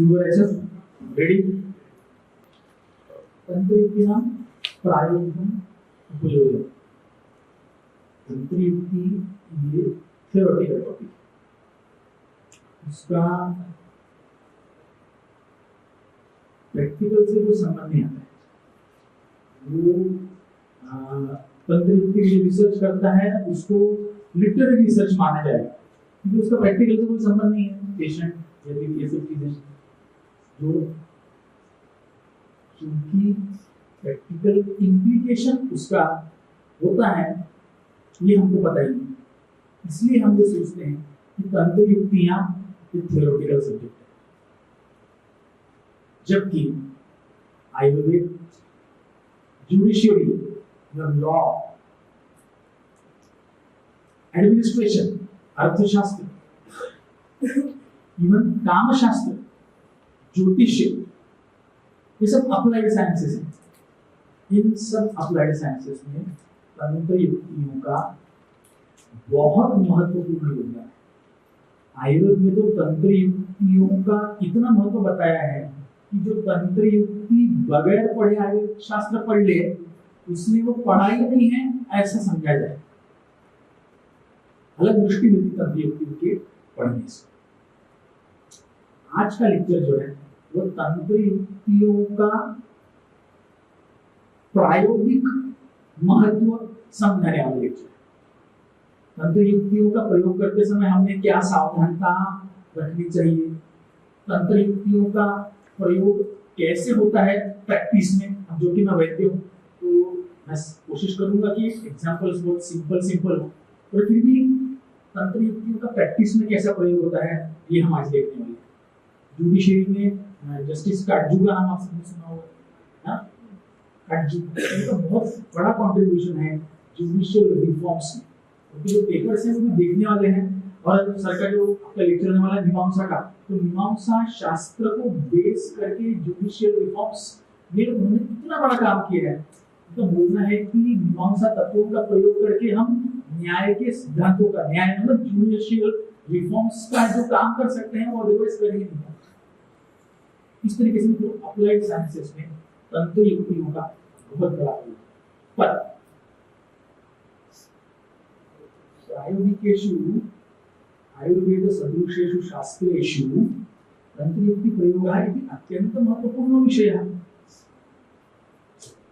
सुरू करायचं. रेडी. तंत्रयुक्तीनां प्रायोगिकम् उपयोगः. तंत्रयुक्ति ये थ्योरेटिकल टॉपिक, उसका प्रैक्टिकल से जो संबंध नहीं आता है, वो तंत्रयुक्ति जो रिसर्च करता है उसको लिटरेरी रिसर्च माना जाएगा, क्योंकि उसका प्रैक्टिकल से कोई संबंध नहीं है. पेशेंट या फिर ये सब चीजें जो, क्योंकि प्रैक्टिकल इम्प्लीकेशन उसका होता है ये हमको पता ही नहीं, इसलिए हम ये सोचते हैं कि तंत्रयुक्तियां थ्योरेटिकल सब्जेक्ट है. जबकि आयुर्वेद, जुडिशियरी, लॉ, एडमिनिस्ट्रेशन, अर्थशास्त्र, इवन कामशास्त्र, ज्योतिष्य, ये सब अप्लाइड साइंसेस हैं. इन सब अप्लाइड साइंसेस में तंत्रयुक्तियों का बहुत महत्वपूर्ण योगदान है. आयुर्वेद में तो तंत्रयुक्तियों का इतना महत्व बताया है कि जो तंत्रयुक्ति बगैर पढ़े आयुर्वेद शास्त्र पढ़ ले, उसमें वो पढ़ाई नहीं है ऐसा समझा जाए. अलग दृष्टि मिलती तंत्रयुक्तियों के पढ़ने से. आज का लेक्चर जो है वो तंत्रयुक्तियों का प्रायोगिक महत्व समझाने वाला लेक्चर है. तंत्रयुक्तियों का प्रयोग करते समय हमने क्या सावधानता रखनी चाहिए, तंत्रयुक्तियों का प्रयोग कैसे होता है प्रैक्टिस में. जो कि मैं वैद्य हूँ तो मैं कोशिश करूंगा कि एग्जांपल्स बहुत सिंपल हो, पर फिर भी तंत्रयुक्तियों का प्रैक्टिस में कैसा प्रयोग होता है ये हम आज देखने वाले हैं. जुडिशरी में जस्टिस काटजू का नाम आप सबने सुना होगा. काटजू का बहुत बड़ा कंट्रीब्यूशन है जुडिशियल रिफॉर्म्स में. क्योंकि जो पेपर्स हैं वो देखने वाले हैं, और सर का जो आपका लेक्चर होने वाला है मीमांसा का, तो मीमांसा शास्त्र को बेस करके जुडिशियल रिफॉर्म्स में उन्होंने कितना बड़ा काम किया है. तो बोलना है कि मीमांसा तत्वों का प्रयोग करके हम न्याय के सिद्धांतों का, न्याय मतलब जुडिशियल रिफॉर्म्स का जो काम कर सकते हैं वो अदरवाइज कर ही नहीं पाते. इस तरीके से जो अप्लाइड साइंसेस में तंत्रयुक्तियों का बहुत बड़ा रोल. पर प्रायोगिकेषु आयुर्वेद सदृशेषु शास्त्रेषु तंत्रयुक्ति प्रयोगः इति अत्यंत महत्वपूर्ण विषयः.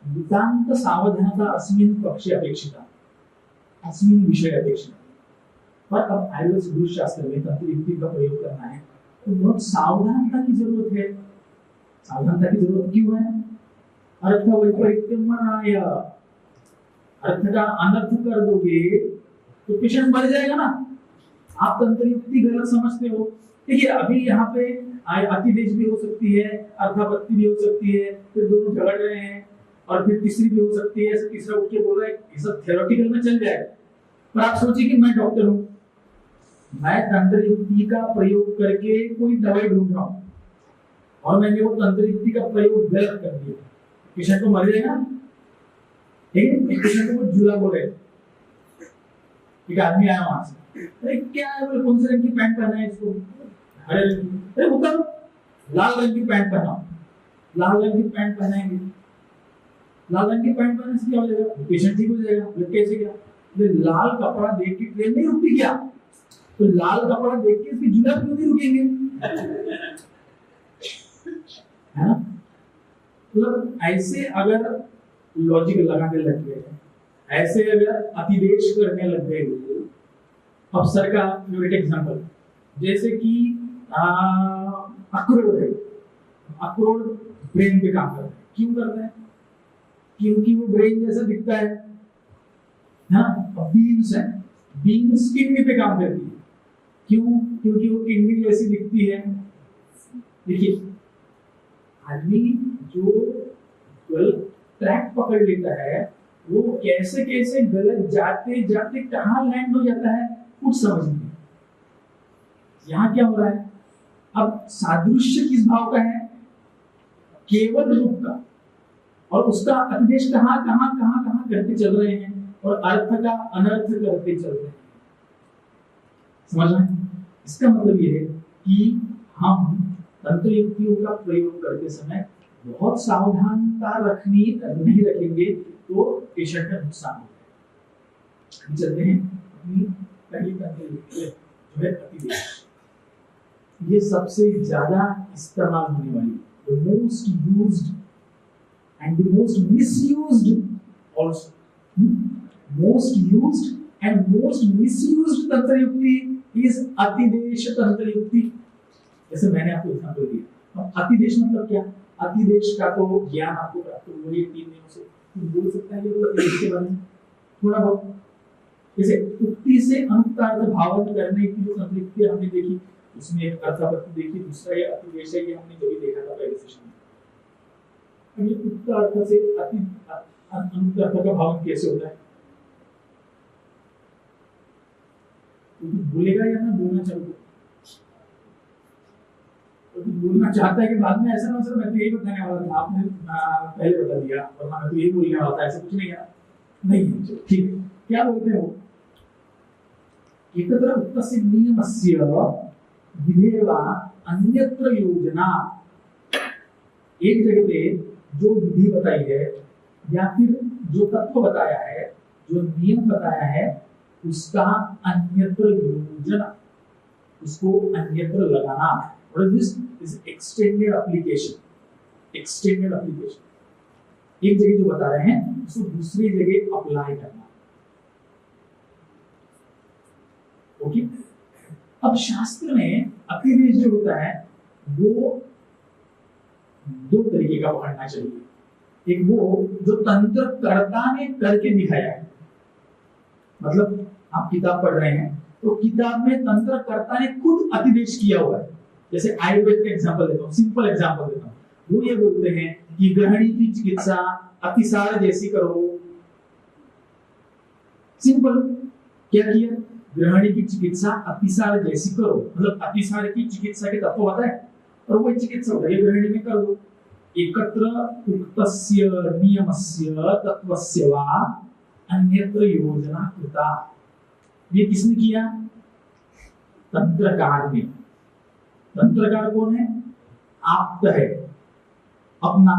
नितांत सावधानता अस्मिन् पक्षे अपेक्षिता, अस्मिन् विषये अपेक्षिता. पर अब आयुर्वेद सदृश शास्त्र में तंत्रयुक्ति का प्रयोग करना है तो बहुत सावधानता की जरूरत है. सावधानता की जरूरत क्यों है? अर्थ वैपरीत्यमनाय, अर्थ का अनर्थ कर दोगे तो पेशेंट मर जाएगा ना. आप तंत्रयुक्ति गलत समझते हो. देखिए अभी यहाँ पे अतिदेश भी हो सकती है, अर्थापत्ति भी हो सकती है, फिर दोनों झगड़ रहे हैं, और फिर तीसरी भी हो सकती है, तीसरा उठ के बोल रहा है. ये सब थ्योरेटिकल में चल जाएगा. पर आप सोचिए कि मैं डॉक्टर हूँ, मैं तंत्रयुक्ति का प्रयोग करके कोई दवाई ढूंढ रहा हूँ और मैंने वो तंत्रयुक्ति का प्रयोग गलत कर दिया, पेशेंट को मर जाएगा. ठीक है. एक पेशेंट को झूला बोले, एक आदमी आया वहां से, अरे क्या है, बोले कौन से रंग की पैंट पहना है इसको, हरे रंग की. अरे उतर, लाल रंग की पैंट पहनाओ. लाल रंग की पैंट पहनाएंगे, लाल रंग की पैंट पहनने से क्या हो जाएगा, पेशेंट ठीक हो जाएगा. कैसे क्या? लाल कपड़ा देख के ट्रेन नहीं रुकती क्या? तो लाल कपड़ा देख के इसकी जुलत क्यों नहीं रुकेंगे? है ना. मतलब ऐसे अगर लॉजिक लगाने लग गए, ऐसे अगर अतिदेश करने लग गए. अब सर का फेवरेट एग्जांपल, जैसे कि अखरोट है. अखरोट ब्रेन पे काम करता है. क्यों करता है? क्योंकि वो ब्रेन जैसा दिखता है. बीन्स है, बीन्स किडनी पे काम करती है. क्यों? क्योंकि वो किडनी जैसी दिखती है. देखिए आदमी जो ट्रैक पकड़ लेता है वो कैसे कैसे गलत जाते जाते कहाँ लैंड हो जाता है कुछ समझ नहीं. यहाँ क्या हो रहा है? अब सादृश्य किस भाव का है? केवल रूप का, और उसका अतिदेश कहाँ कहाँ कहाँ कहाँ करते चल रहे हैं, और अर्थ का अनर्थ करते चल रहे हैं. समझ रहे हैं? इसका मतलब ये है कि हम तंत्र युक्तियों का प्रयोग करते समय बहुत सावधानता रखनी नहीं रखेंगे तो पेशेंट का नुकसान होता है। चलते हैं अपनी पहली तंत्र युक्ति जो है अतिदेश। ये सबसे ज्यादा इस्तेमाल होने वाली, the most used and the most misused also, most used and most misused तंत्र युक्ति is अतिदेश तंत्र युक्ति। जैसे मैंने आपको एग्जांपल दिया। अब अतिदेश मतलब क्या? अतिदेश का तो ज्ञान आपको प्राप्त हुआ ये 3 दिनों से, बोल सकता है ये अतिदेश के बारे में थोड़ा बहुत। जैसे उक्ति से अंतार्थ भावन करने की जो तंत्र युक्ति हमने देखी, उसमें एक अर्थापत्ति देखी, दूसरा ये अतिदेश है, ये हमने जो भी देखा था पहले सेशन में। ये उक्त अर्थ से अति अर्थ का भावन कैसे होता है? बोलेगा या मैं बोलना चाहूँगा? तो बोलना चाहता है कि बाद में ऐसा ना सर मैं तो यही बताने वाला था, आपने पहले बता दिया और मैं तो यही बोलने वाला था, ऐसा कुछ नहीं है। नहीं चलो ठीक है, क्या बोलते हैं वो? एकत्र उक्तस्य नियमस्य विधेयवा अन्यत्र योजना। एक जगह पे जो विधि बताई है या फिर जो तत्व बताया है, जो नियम बताया है, उसका अन्यत्र योजना, उसको अन्यत्र लगाना। What is this? This is extended application. Extended application. एक जगह जो बता रहे हैं उसको दूसरी जगह अप्लाई करना। ओके? अब शास्त्र में अतिदेश जो होता है वो 2 तरीके का पढ़ना चाहिए। एक वो जो तंत्र कर्ता ने करके दिखाया है, मतलब आप किताब पढ़ रहे हैं तो किताब में तंत्र कर्ता ने खुद अतिदेश किया हुआ है। जैसे आयुर्वेद का एग्जांपल देता हूँ, सिंपल एग्जांपल देता हूँ। वो ये बोलते हैं कि गृहिणी की चिकित्सा अतिसार जैसी करो। सिंपल, क्या किया? गृहिणी की चिकित्सा अतिसार जैसी करो, मतलब अतिसार की चिकित्सा के तत्व होता है और वो चिकित्सा होता है गृहिणी में कर दो। एकत्र उक्तस्य नियमस्य तत्वस्य वा अन्यत्र योजना कृता। ये किसने किया? तंत्रकार ने। तंत्रकार कौन है? आप्त है, अपना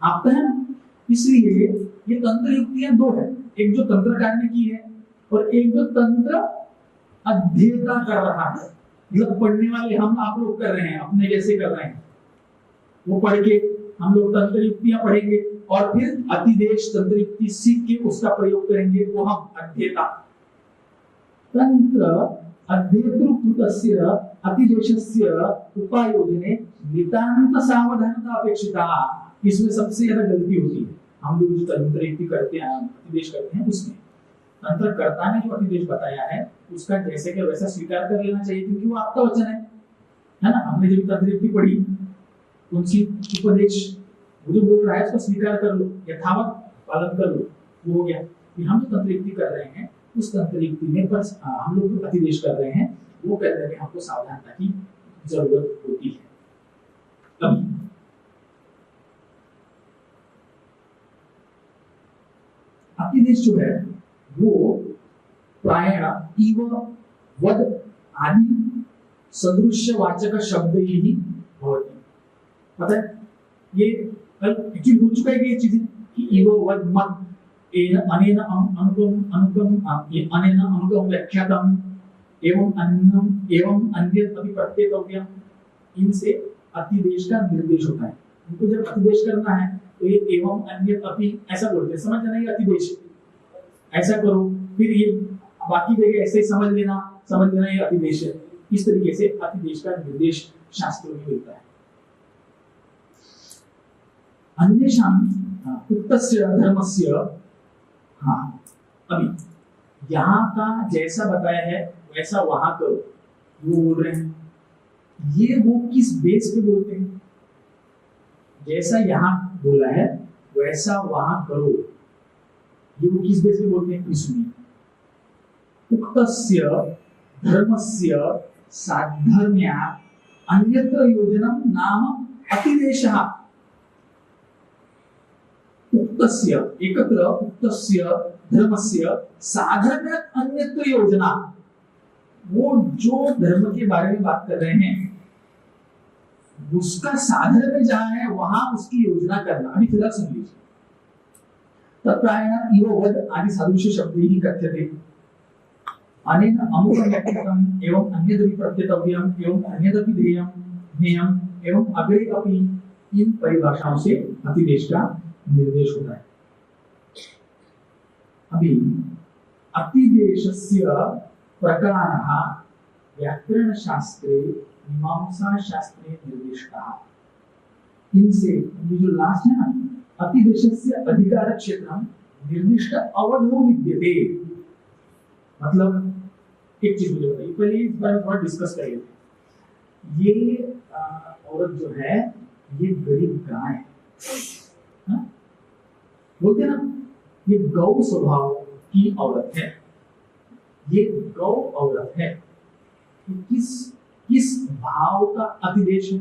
आप्त है ना। इसलिए ये तंत्र युक्तियां 2 है, एक जो तंत्रकार ने की है और एक जो तंत्र अध्येता कर रहा है, मतलब पढ़ने वाले हम आप लोग कर रहे हैं, अपने जैसे कर रहे हैं। वो पढ़ के हम लोग तंत्र युक्तियां पढ़ेंगे और फिर अतिदेश तंत्र युक्ति सीख के उसका प्रयोग करेंगे, वो हम अध्येता। तंत्र अध्येतृकृतस्य अतिदेशस्य उपायोजने नितांत सावधानता अपेक्षिता। इसमें सबसे ज्यादा गलती होती है हम लोग जो तंत्र युक्ति करते हैं, अतिदेश करते हैं, उसमें तंत्रकर्ता ने जो अतिदेश बताया है उसका जैसे कि वैसा स्वीकार कर लेना चाहिए, क्योंकि वो आपका वचन है ना। हमने जब तंत्र युक्ति पढ़ी, उनकी उपदेश वो जो बोल रहा है उसको स्वीकार कर लो, यथावत पालन कर लो, वो हो गया। कि हम जो तंत्र युक्ति कर रहे हैं उस तंत्र युक्ति में बस हम लोग जो अतिदेश कर रहे हैं वो करने में हमको सावधानता की जरूरत होती है। अभी अतिदेश जो है वो प्रायः इव वद आदि सदृश्यवाचक शब्द ही होती। पता है ये कल एक्चुअली हो चुका है कि ये चीजें कि इव वद मत अनेन अनुगम व्याख्यातम एवं अन्नम एवं अन्यत् अपि प्रत्येतव्यम, इनसे अतिदेश का निर्देश होता है। उनको जब अतिदेश करना है तो ये एवं अन्यत् अपि ऐसा बोलते हैं, समझ जाना ये अतिदेश ऐसा करो, फिर ये बाकी जगह ऐसे ही समझ लेना ये अतिदेश है। इस तरीके से अतिदेश का निर्देश शास्त्रों में मिलता है। अन्येषां उक्तस्य धर्मस्य, हाँ अभी यहाँ का जैसा बताया है वैसा वहां करो, वो बोल रहे हैं। ये वो किस बेस पे बोलते हैं? जैसा यहाँ बोला है वैसा वहां करो, ये वो किस बेस पे बोलते हैं? सुनिए। उक्तस्य धर्मस्य साधर्म्या अन्यत्र योजनम नाम अतिदेशः। उक्तस्य एकत्र उक्तस्य धर्मस्य साधर्म्या अन्यत्र योजना, वो जो धर्म के बारे में बात कर रहे हैं उसका साधन में जहां है वहां उसकी योजना करना। अभी फिलहाल सुन लीजिए। तत्रायण इव वद आदि सदृश शब्दैः कथ्यते। अनेन अमुकं व्यक्तित्वम् एवं अन्यदपि प्रत्यतव्यम् एवं अन्यदपि ध्येयं ज्ञेयम् एवं अग्रे अपि इन परिभाषाओं से अतिदेश का निर्देश होता है। अभी अतिदेशस्य प्रकारः व्याकरण शास्त्रे मीमांसा शास्त्रे निर्दिष्टः। इनसे ये जो लास्ट है ना, अतिदेशस्य अधिकार क्षेत्रम निर्दिष्ट अवधो विद्यते। मतलब एक चीज मुझे बताइए, पहले इस बारे में थोड़ा डिस्कस करिए। ये औरत जो है ये गरीब गाय है, बोलते ना, ये गौ स्वभाव की औरत है, ये गौ औरत है। किस किस भाव का अतिदेश है?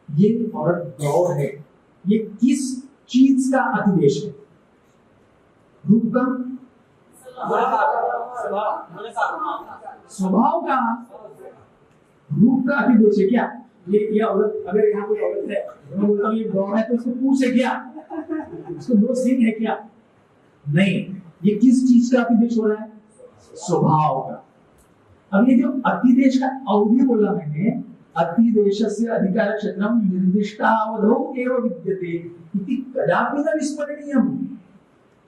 ये औरत गौ है, ये किस चीज का अतिदेश है? रूप का, स्वभाव का, रूप का अतिदेश है क्या? ये औरत, अगर यहाँ कोई औरत है, मैं बोलता हूँ ये गौ है, तो उसको पूछ है क्या? उसको दो सिंह है क्या? नहीं। ये किस चीज का अतिदेश हो रहा है? स्वभाव का। अब ये जो अतिदेश का अवधि बोला मैंने, अतिदेशस्य अधिकार क्षेत्रम निर्दिष्टावधौ एव विद्यते इति कदापि न विस्मरणीयम्।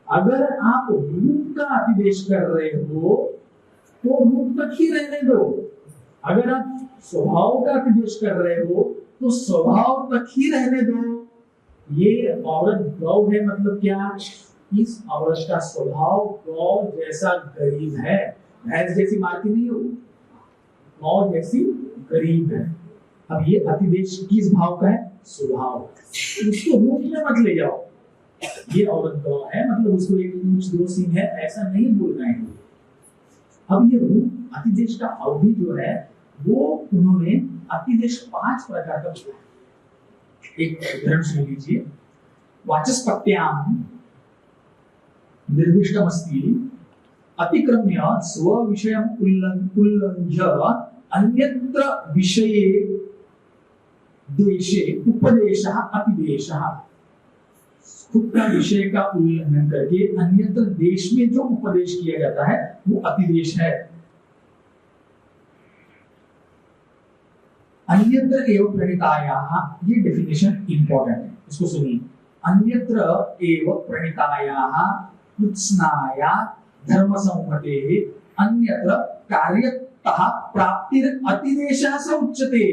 अगर आप रूप का अतिदेश कर रहे हो तो रूप तक ही रहने दो, अगर आप स्वभाव का अतिदेश कर रहे हो तो स्वभाव तक ही रहने दो। ये औरत गौ है, मतलब क्या? इस औरत का स्वभाव गौ जैसा गरीब है, भैंस जैसी मारती नहीं हो, गौ जैसी गरीब है। अब ये अतिदेश किस भाव का है? स्वभाव। उसको रूप में मत ले जाओ, ये औरत गौ है मतलब उसको एक पूंछ दो सींग है, ऐसा नहीं बोलना है। अब ये रूप अतिदेश का अवधि जो है वो उन्होंने अतिदेश 5 प्रकार का बताया। एक उदाहरण सुन लीजिए। वाचस्पत्याम निर्दिष्टमस्ति अतिक्रम्य स्वविषयम् उल्लंघ्य अन्यत्र विषये देशे उपदेशः अतिदेशः। खुद का विषय का उल्लंघन करके अन्यत्र देश में जो उपदेश किया जाता है वो अतिदेश है। अन्यत्र एव प्रणीतायाः, ये डेफिनेशन इंपॉर्टेंट है, इसको सुनिए। अन्यत्र एव प्रणीतायाः कृत्स्नाया धर्म संहतेः अन्यत्र कार्यतः प्राप्तिर अतिदेशः स उच्यते।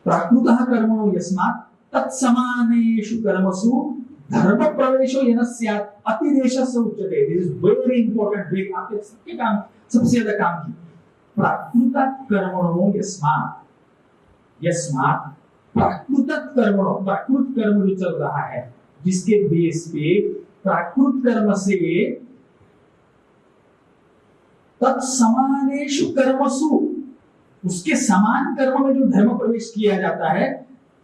प्राकृतः कर्मणो यस्मात् तत्समानेषु कर्मसु धर्म प्रवेशो येन स्यात् अतिदेशः स उच्यते। This is very important. वेट आपके सबके काम, सबसे ज्यादा काम की। प्राकृतः कर्मणो यस्मात्, यस्मात् प्राकृतः कर्मणो, प्राकृत कर्म जो चल रहा है जिसके बेस पे प्राकृत कर्म से तत्समानेषु कर्मसु, उसके समान कर्म में जो धर्म प्रवेश किया जाता है,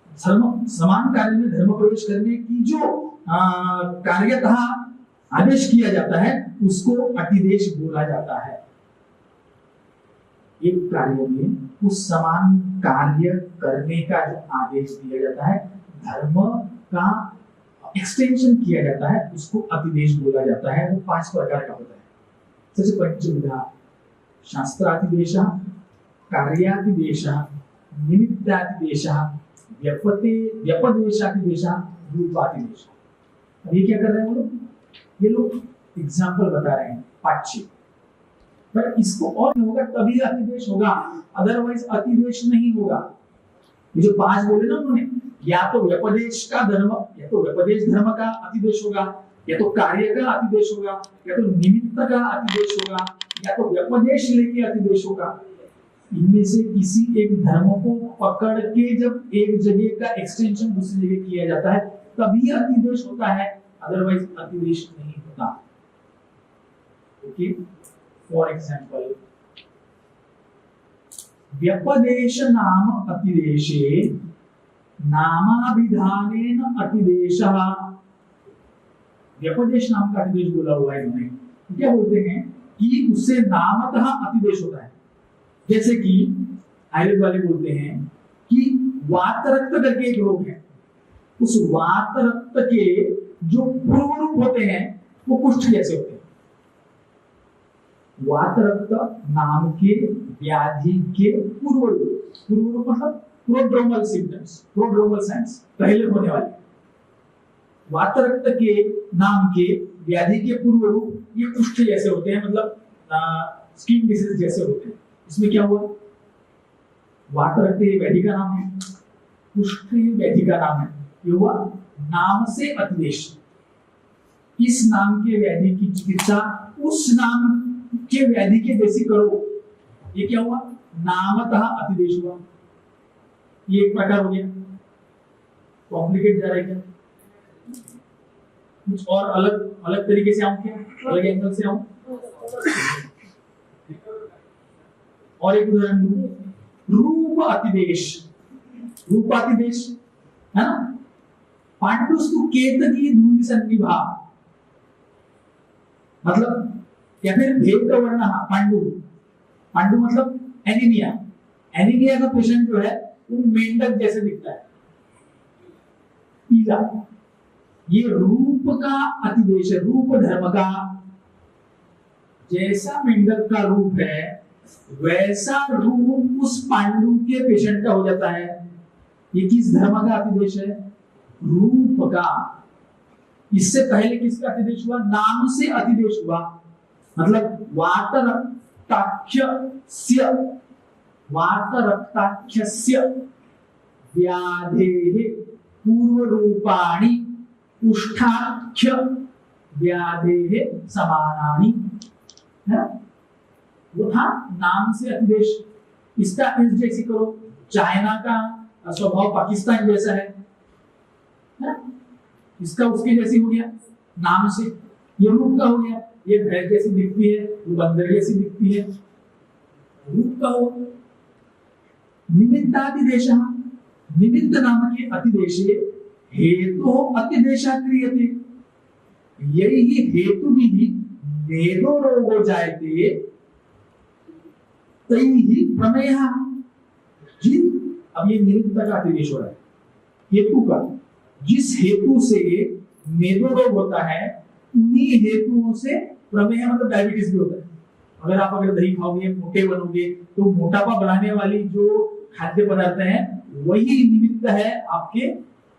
समान कार्य में धर्म प्रवेश करने की जो कार्यतः आदेश किया जाता है उसको अतिदेश बोला जाता है। एक कार्य में उस समान कार्य करने का जो आदेश दिया जाता है, धर्म का एक्सटेंशन किया जाता है, उसको अतिदेश बोला जाता है। वो 5 प्रकार का होता है। सबसे पंचविधा शास्त्रातिदेशः, कार्यातिदेशः, निमित्तातिदेशः, व्यपदेशातिदेशः, रूपातिदेशः। अब ये क्या कर रहे हैं वो लोग? ये लोग एग्जाम्पल बता रहे हैं 5। पर इसको और होगा तभी अतिदेश होगा, अदरवाइज अतिदेश नहीं होगा। ये जो 5 बोले ना उन्होंने, या तो व्यपदेश का धर्म, या तो व्यपदेश धर्म का अतिदेश होगा, या तो कार्य का अतिदेश होगा, या तो निमित्त का अतिदेश होगा, या तो व्यपदेश लेके अतिदेश होगा। इनमें से किसी एक धर्म को पकड़ के जब एक जगह का एक्सटेंशन दूसरी जगह किया जाता है तभी अतिदेश होता है, अदरवाइज अतिदेश नहीं होता। ओके, फॉर एग्जांपल व्यपदेश नाम अतिदेशे नामाभिधानेन अतिदेशः। व्यपदेश नाम का अतिदेश बोला हुआ है इन्होंने। क्या बोलते हैं कि उससे नामतः अतिदेश होता है। जैसे कि आयुर्वेद वाले बोलते हैं कि वात रक्त करके एक रोग है, उस वात रक्त के जो पूर्व रूप होते हैं वो कुष्ठ जैसे होते हैं। वात रक्त नाम के व्याधि के पूर्व रूप मतलब प्रोड्रोमल सिम्टम्स, प्रोड्रोमल साइंस, पहले होने वाले। वात रक्त के नाम के व्याधि के पूर्व रूप ये कुष्ठ जैसे होते हैं, मतलब स्किन डिसीज जैसे होते हैं। इसमें क्या हुआ, वात रक्त ये व्याधि का नाम है, कुष्ठ ये व्याधि का नाम है, ये हुआ नाम से अतिदेश। इस नाम के व्याधि की चिकित्सा उस नाम के व्याधि के जैसी करो, ये क्या हुआ, नामतः अतिदेश हुआ। ये एक प्रकार हो गया। कॉम्प्लिकेट जा रहा है क्या, कुछ और अलग अलग तरीके से आऊं क्या, अलग एंगल से आऊं। और एक उदाहरण दूं, रूप अतिदेश। रूप अतिदेश है ना, पांडुस्तु केतकी धूमि सन्निभा, मतलब या फिर भेद का वर्ण। पांडु, पांडु मतलब एनीमिया। एनीमिया का पेशेंट जो है वो मेंढक जैसे दिखता है, पीला। ये रूप का अतिदेश है, रूप धर्म का। जैसा मेंढक का रूप है वैसा रूप उस पांडु के पेशेंट का हो जाता है। ये किस धर्म का अतिदेश है, रूप का। इससे पहले किसका अतिदेश हुआ, नाम से अतिदेश हुआ। मतलब वात रक्ताख्यस्य व्याधेः पूर्व रूपाणि कुष्ठाख्य व्याधेः समानानि, है वो था नाम से अतिदेश। इसका इस जैसी करो, चाइना का स्वभाव पाकिस्तान जैसा है, इसका उसके जैसी हो गया नाम से। ये रूप का हो गया, ये भैंस जैसी दिखती है, वो बंदर जैसी दिखती है, रूप का हो। निमित्तातिदेश, निमित्त नाम के अतिदेशे हेतु अतिदेशा क्रियते, यही हेतु भी भेदो रोगो जायते तैहि प्रमेयः। अब ये निमित्त का अतिदेश हो रहा है, हेतु का। जिस हेतु से मेदो रोग होता है उन्हीं हेतुओं से प्रमेय मतलब डायबिटीज भी होता है। अगर दही खाओगे मोटे बनोगे तो मोटापा बढ़ाने वाली जो खाद्य पदार्थ हैं वही निमित्त है आपके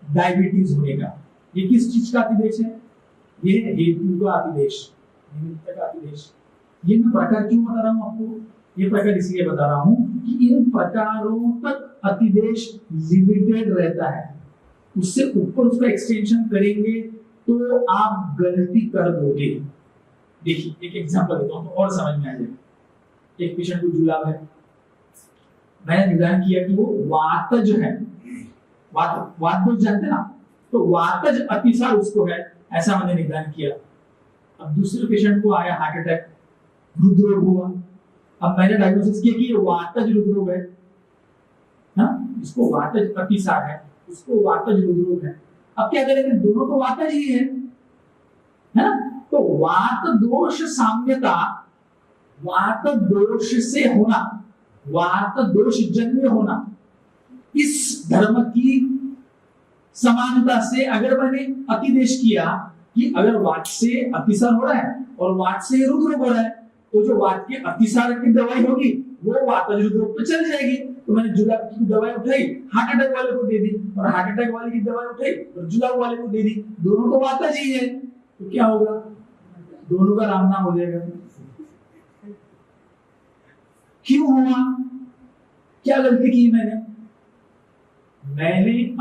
डायबिटीज होने का। ये किस चीज का अतिदेश है, ये हेतु का अतिदेश, निमित्त का अतिदेश। ये मैं प्रकार क्यों बता रहा हूं आपको, ये प्रकार इसलिए बता रहा हूं कि इन प्रकारों तक अतिदेश लिमिटेड रहता है। उससे ऊपर उसका एक्सटेंशन करेंगे तो आप गलती कर दोगे। देखिए एक एग्जांपल देता हूं तो और समझ में आ जाएगा। एक पेशेंट को जुलाब है, मैंने निदान किया कि वो वातज है। वात दोष जानते ना, तो वातज अतिसार उसको है, ऐसा मैंने निदान किया। अब दूसरे पेशेंट को आया हार्ट अटैक, हृदरोग हुआ। अब मैंने डायग्नोसिस किया कि ये वातज हृदरोग है, इसको वातज अतिसार है, उसको वातज हृदरोग है। अब क्या करेंगे, दोनों तो वातज ही है ना। तो वात दोष साम्यता, वात दोष से होना, वात दोष जन्य होना, इस धर्म की समानता से अगर मैंने अतिदेश किया कि अगर वात से अतिसार हो रहा है और वात से हृदरोग हो रहा है तो जो वात के अतिसार की दवाई होगी वो वातज हृदरोग पे चल जाएगी। तो मैंने जुलाब की दवाई उठाई, हार्ट अटैक वाले को दे दी, और हार्ट अटैक वाले की दवाई उठाई और जुलाब वाले को दे दी। दोनों तो वातज ही है, तो क्या होगा, दोनों का राम नाम हो जाएगा। क्यों हुआ, क्या गलती की मैंने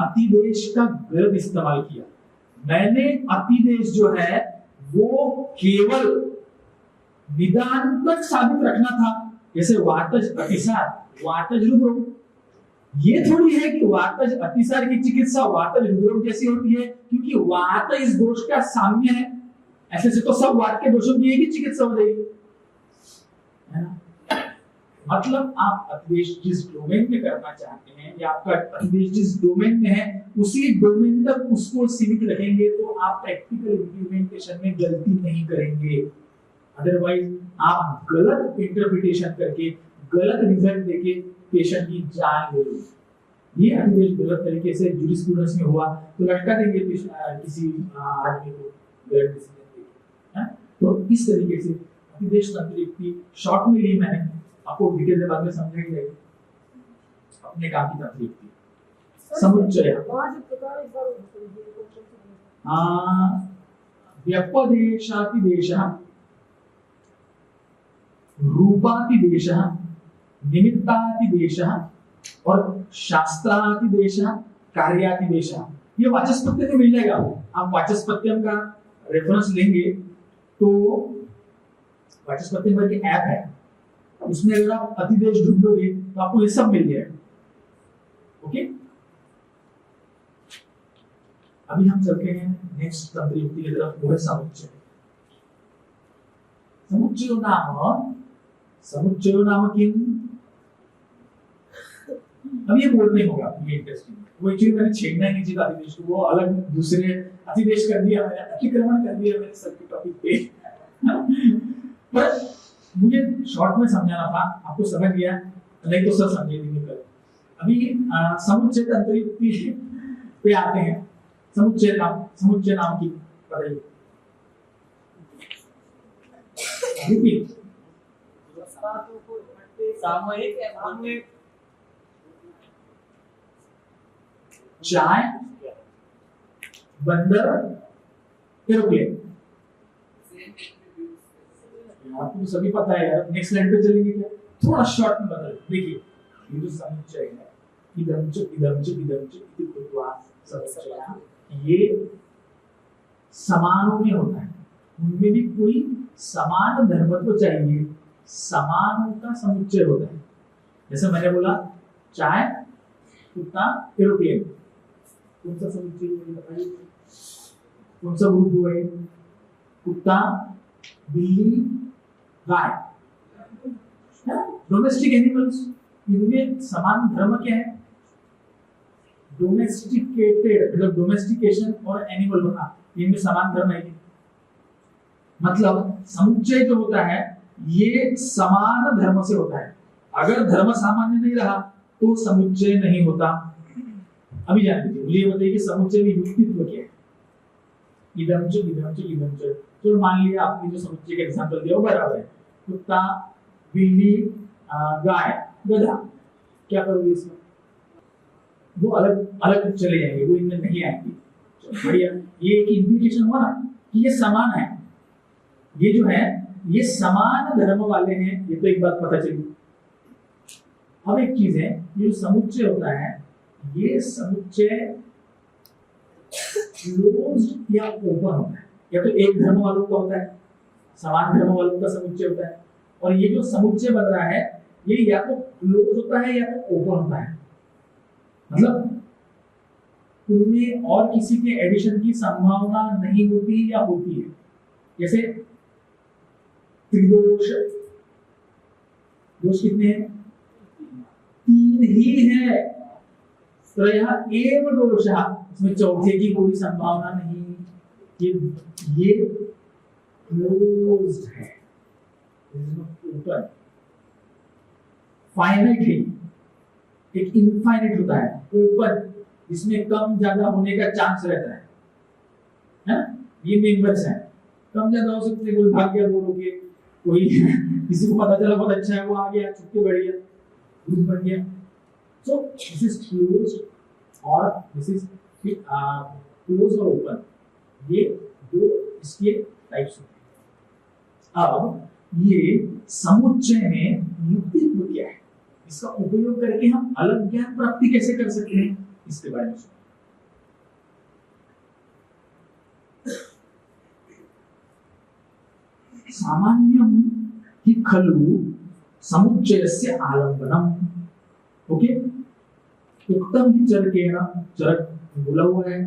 अतिदेश का गलत इस्तेमाल किया। मैंने अतिदेश जो है वो केवल निदान तक साबित रखना था, जैसे वातज अतिसार, वातज हृदरोग। ये थोड़ी है कि वातज अतिसार की चिकित्सा वातज हृदरोग जैसी होती है, क्योंकि वात इस दोष का साम्य है। ऐसे से तो सब वात के दोषों की एक ही चिकित्सा हो जाएगी, है ना। मतलब आप अतिदेश जिस डोमेन में करना चाहते हैं या आपका अतिदेश जिस डोमेन में है उसी डोमेन तक उसको सीमित रखेंगे तो आप प्रैक्टिकल इम्प्लीमेंटेशन में गलती नहीं करेंगे। अदरवाइज आप गलत इंटरप्रिटेशन करके गलत रिजल्ट देके पेशेंट की जान ले लो। ये अधिदेश गलत तरीके से जूरिस्प्रूडेंस में हुआ तो लटका देंगे किसी आदमी को गलत डिसीजन देके, तो इस तरीके से अधिदेश तंत्रयुक्ति शॉर्ट में ली मैंने, आपको डिटेल में बाद में समझाई जाएगी अपने काम की तंत्रयुक्ति। समुच्चय व्यपदेशातिदेशः, रूपातिदेशः, निमित्तातिदेशः और शास्त्रातिदेशः, कार्यातिदेशः। ये वाचस्पत्य में मिल जाएगा। आप वाचस्पत्यम का रेफरेंस लेंगे तो वाचस्पत्य में एक ऐप है, उसमें अगर आप अतिदेश ढूंढोगे तो आपको ये सब मिल जाएगा। ओके, अभी हम चलते हैं नेक्स्ट तंत्रयुक्ति की तरफ, वो है समुच्चय। समुच्चयो नाम किम? अब ये बोलने होगा, ये इंटरेस्टिंग, वो एक्चुअली मैंने छेड़ना नहीं चाहिए अधिदेश को, वो अलग दूसरे अधिदेश कर दिया मैंने, अतिक्रमण कर दिया मैंने सबके टॉपिक पे। पर मुझे शॉर्ट में समझाना था, आपको समझ गया, नहीं तो सब समझे नहीं कल। अभी समुच्चय तंत्रयुक्ति पे आते हैं। समुच्चय नाम की बताइए। सामूहिक चाय, बंदर, एरोप्लेन। आपको तो सभी पता है यार, नेक्स्ट स्लाइड पे चलेंगे क्या? थोड़ा शॉर्ट में बता देखिए, ये जो समुच्चय है, इदंच इदंच इदंच इति कृत्वा समुच्चयः, ये समानों में होता है, उनमें भी कोई समान धर्मत्व चाहिए, समानों का समुच्चय होता है। जैसे मैंने बोला चाय, कुत्ता, एरोप्लेन, कौन सा समुच्चय बताइए, कौन सा ग्रुप हुआ है? कुत्ता, बिल्ली, गाय, डोमेस्टिक एनिमल्स, इनमें समान धर्म क्या है? डोमेस्टिकेटेड, मतलब डोमेस्टिकेशन और एनिमल होना, इनमें समान धर्म है। मतलब समुच्चय जो होता है ये समान धर्म से होता है। अगर धर्म सामान्य नहीं रहा तो समुच्चय नहीं होता। अभी जान लीजिए, मुझे ये बताइए कि समुच्चय में युक्तित्व क्या है? इदंच इदंच इदंच, तो मान लिया आपने जो समुच्चय का एग्जांपल दिया वो बराबर है, कुत्ता, बिल्ली, गाय, गधा, क्या करोगे इसमें? वो अलग अलग चले जाएंगे, वो इनमें नहीं आएंगे। बढ़िया, ये एक इंप्लीकेशन हुआ ना कि ये समान है, ये जो है ये समान धर्म वाले हैं, ये तो एक बात पता चली। अब एक चीज है, ये जो समुच्चय होता है, ये समुच्चय क्लोज्ड या ओपन होता है। या तो एक धर्म वालों का होता है, समान धर्म वालों का समुच्चय होता है, और ये जो समुच्चय बन रहा है ये या तो क्लोज होता है या तो ओपन होता है। मतलब उनमें और किसी के एडिशन की संभावना नहीं होती या होती है। जैसे त्रिदोष, दोष कितने हैं? 3 ही है। त्रयः एव दोषः, इसमें चौथे की कोई संभावना नहीं। ये क्लोज्ड है, ओपन, फाइनाइट है, एक इनफाइनाइट होता है ओपन, जिसमें कम ज्यादा होने का चांस रहता है ना? ये मेंबर्स हैं, कम ज्यादा हो सकते हैं, कोई भाग गया बोलोगे, कोई किसी को पता चला बहुत अच्छा है वो आ गया, छुट्टी बढ़ गया, ग्रुप बन गया। सो दिस इज क्लोज्ड और दिस इज क्लोज और ओपन, ये दो इसके टाइप्स होते हैं। अब ये समुच्चय में युक्तित्व क्या है, इसका उपयोग करके हम अलग ज्ञान प्राप्ति कैसे कर सकते हैं, इसके बारे में सामान्यम हि खलु समुच्चयस्य आलम्बनम। ओके, उक्तम ही चरकेण, चरक बोला हुआ है,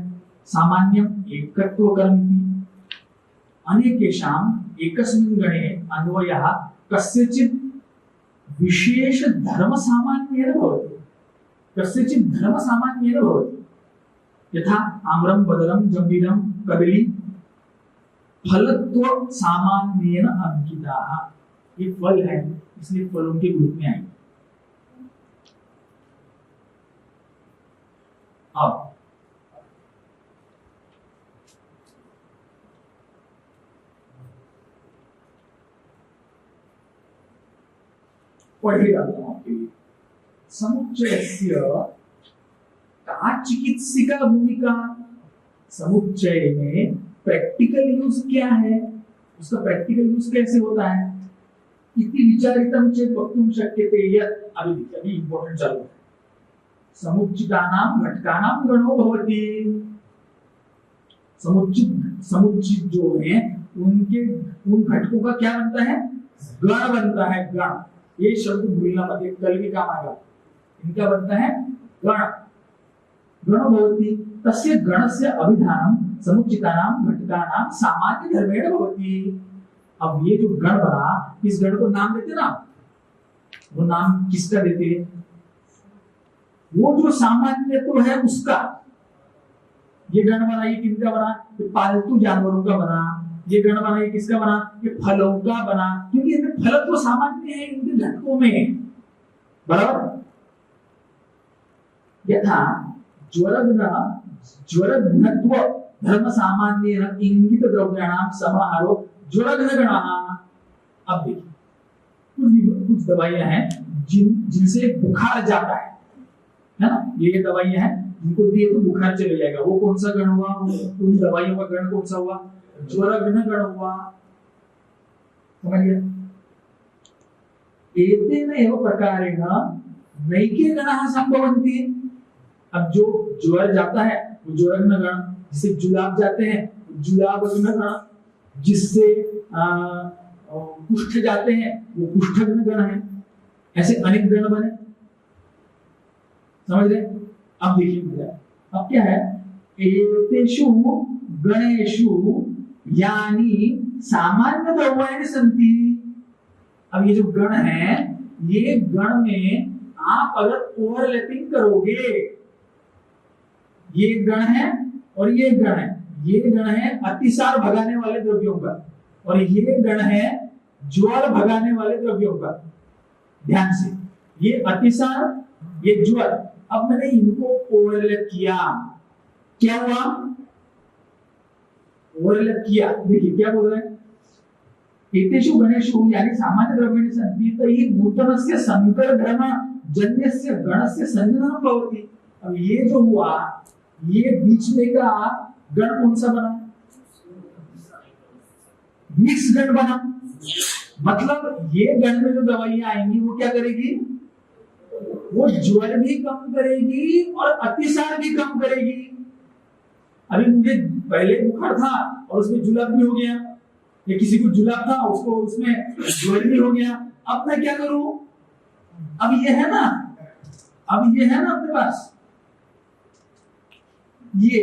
सामान्यम एकत्व कर्मी, अनेकेषां एकस्मिन् गणे अन्वयः कस्यचित् विशेष धर्म सामान्येन भवति, कस्यचित् धर्म सामान्येन भवति। यथा आम्रम, बदरम, जम्बीरम, कदली, फलत्व सामान्येन अंकिताः, ये फल है इसलिए फलों के ग्रुप में आएंगे। अब पढ़े डालता हूं आपके लिए। समुच्चयस्य का चिकित्सिका भूमिका, समुच्चय में प्रैक्टिकल यूज क्या है, उसका प्रैक्टिकल यूज कैसे होता है। इति विचारितं चेत् वक्तुं शक्यते यत्, अभी इंपॉर्टेंट चालू है, समुच्चितानां घटकानां गणो भवति। समुच्चित जो है उनके उन घटकों का क्या बनता है, गण बनता है। गण, ये शब्द भूलना मत, कल भी काम आएगा। इनका बनता है गण, गणो भवति। तस्य गणस्य अभिधानं समुच्चितानां घटकानां सामान्य धर्मेण भवति। अब ये जो गण बना, इस गण को नाम देते ना, वो नाम किसका देते, वो जो सामान्य तो है उसका। ये गण बना, ये किसका बना, ये पालतू जानवरों का बना। ये गण बना, ये किसका बना, ये फलों का बना, क्योंकि इनमें फलत्व सामान्य है इनके घटकों में, बराबर। यथा ज्वरघ्नत्व धर्म सामान्येन इंगित द्रव्याणां समाहारो ज्वरघ्नगणाः। अब देखिए कुछ दवाइयां हैं जिनसे बुखार जाता है ना, ये दवाइयां हैं जिनको दिए तो बुखार चले जाएगा। वो कौन सा गण हुआ, उन दवाइयों का गण कौन सा हुआ, ज्वरघ्न गण हुआ। समझ गया। एतेन एव प्रकारेण नैके गणाः संभवन्ति। अब जो ज्वर जाता है वो ज्वरघ्न गण, जिससे जुलाब जाते हैं जुलाबघ्न गण, जिससे कुष्ठ जाते हैं वो कुष्ठघ्न गण है। ऐसे अनेक गण बने, समझ रहे। अब देखिए अब क्या है, एतेषु गणेषु यानी सामान्य द्रव्याणि सन्ति। अब ये जो गण है, ये गण में आप अगर ओवरलैपिंग करोगे, ये गण है और ये गण है, ये गण है अतिसार भगाने वाले द्रव्यों का, और ये गण है ज्वर भगाने वाले द्रव्यों का। ध्यान से, ये अतिसार, ये ज्वर। अब मैंने इनको ओवरलैप किया, क्या हुआ, ओवरलैप किया। देखिए क्या बोल रहे हैं, एतेषु गणेषु यानी सामान्य द्रव्याणि सन्ति तर्हि नूतनस्य संकर धर्म जन्यस्य गणस्य संयोजनं भवति। अब ये जो हुआ, ये बीच में का गण कौन सा बना, मिक्स गण बना। मतलब ये गण में जो दवाइयां आएंगी वो क्या करेगी, वो ज्वर भी कम करेगी और अतिसार भी कम करेगी। अभी मुझे पहले बुखार था और उसमें जुलाब भी हो गया, या किसी को जुलाब था उसको उसमें ज्वर भी हो गया। अब मैं क्या करूं, अब ये है ना, अब ये है ना अपने पास, ये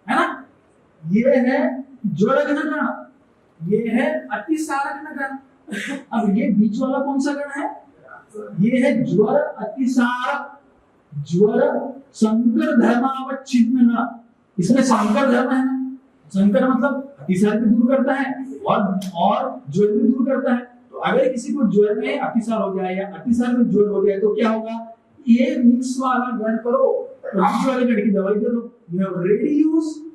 है ना, ये है ज्वरघ्न गण, ये है अतिसारघ्न गण। अब ये बीच वाला कौन सा गण है, ये है ज्वर अतिसार, ज्वर संकर धर्मावच्छिन्न। इसमें संकर धर्म है, संकर मतलब अतिसार भी दूर करता है और ज्वर भी दूर करता है। तो अगर किसी को ज्वर में अतिसार हो जाए या अतिसार में ज्वर हो जाए तो क्या होगा, ये मिक्स वाला गण करो, मिक्स वाले गण की दवाई दे दो। You have already used,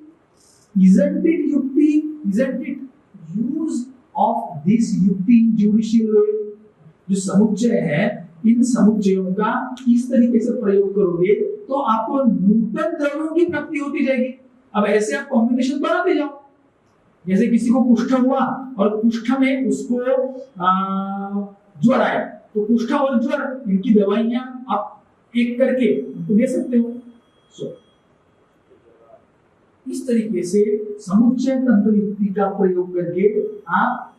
isn't it युक्ति, isn't it use of this युक्ति in judicial way। जो समुच्चय है, इन समुच्चयों का किस तरीके से प्रयोग करोगे तो आपको नूतन द्रव्यों की प्राप्ति होती जाएगी। अब ऐसे आप कॉम्बिनेशन बनाते जाओ। जैसे किसी को कुष्ठ हुआ और कुष्ठ में उसको ज्वर आया, तो कुष्ठ और ज्वर इनकी दवाइयां आप एक करके उनको दे सकते हो। इस तरीके से समुच्चय तंत्र युक्ति का प्रयोग करके आप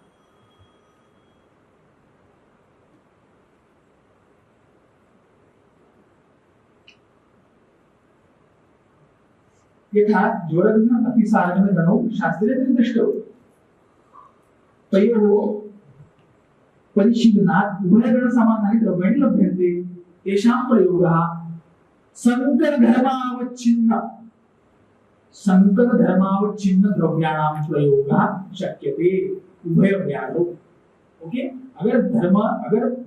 यथा ज्वरघ्न अतिसारघ्न गणौ शास्त्रे निर्दिष्टौ तयोः परिशीलनात् उभयगण समानानि द्रव्याणि लभ्यन्ते। तेषां प्रयोगः संकर धर्मावच्छिन्न संकर धर्मावच्छिन्न द्रव्याणाम प्रयोगः शक्यते उभयव्याधौ। ओके, अगर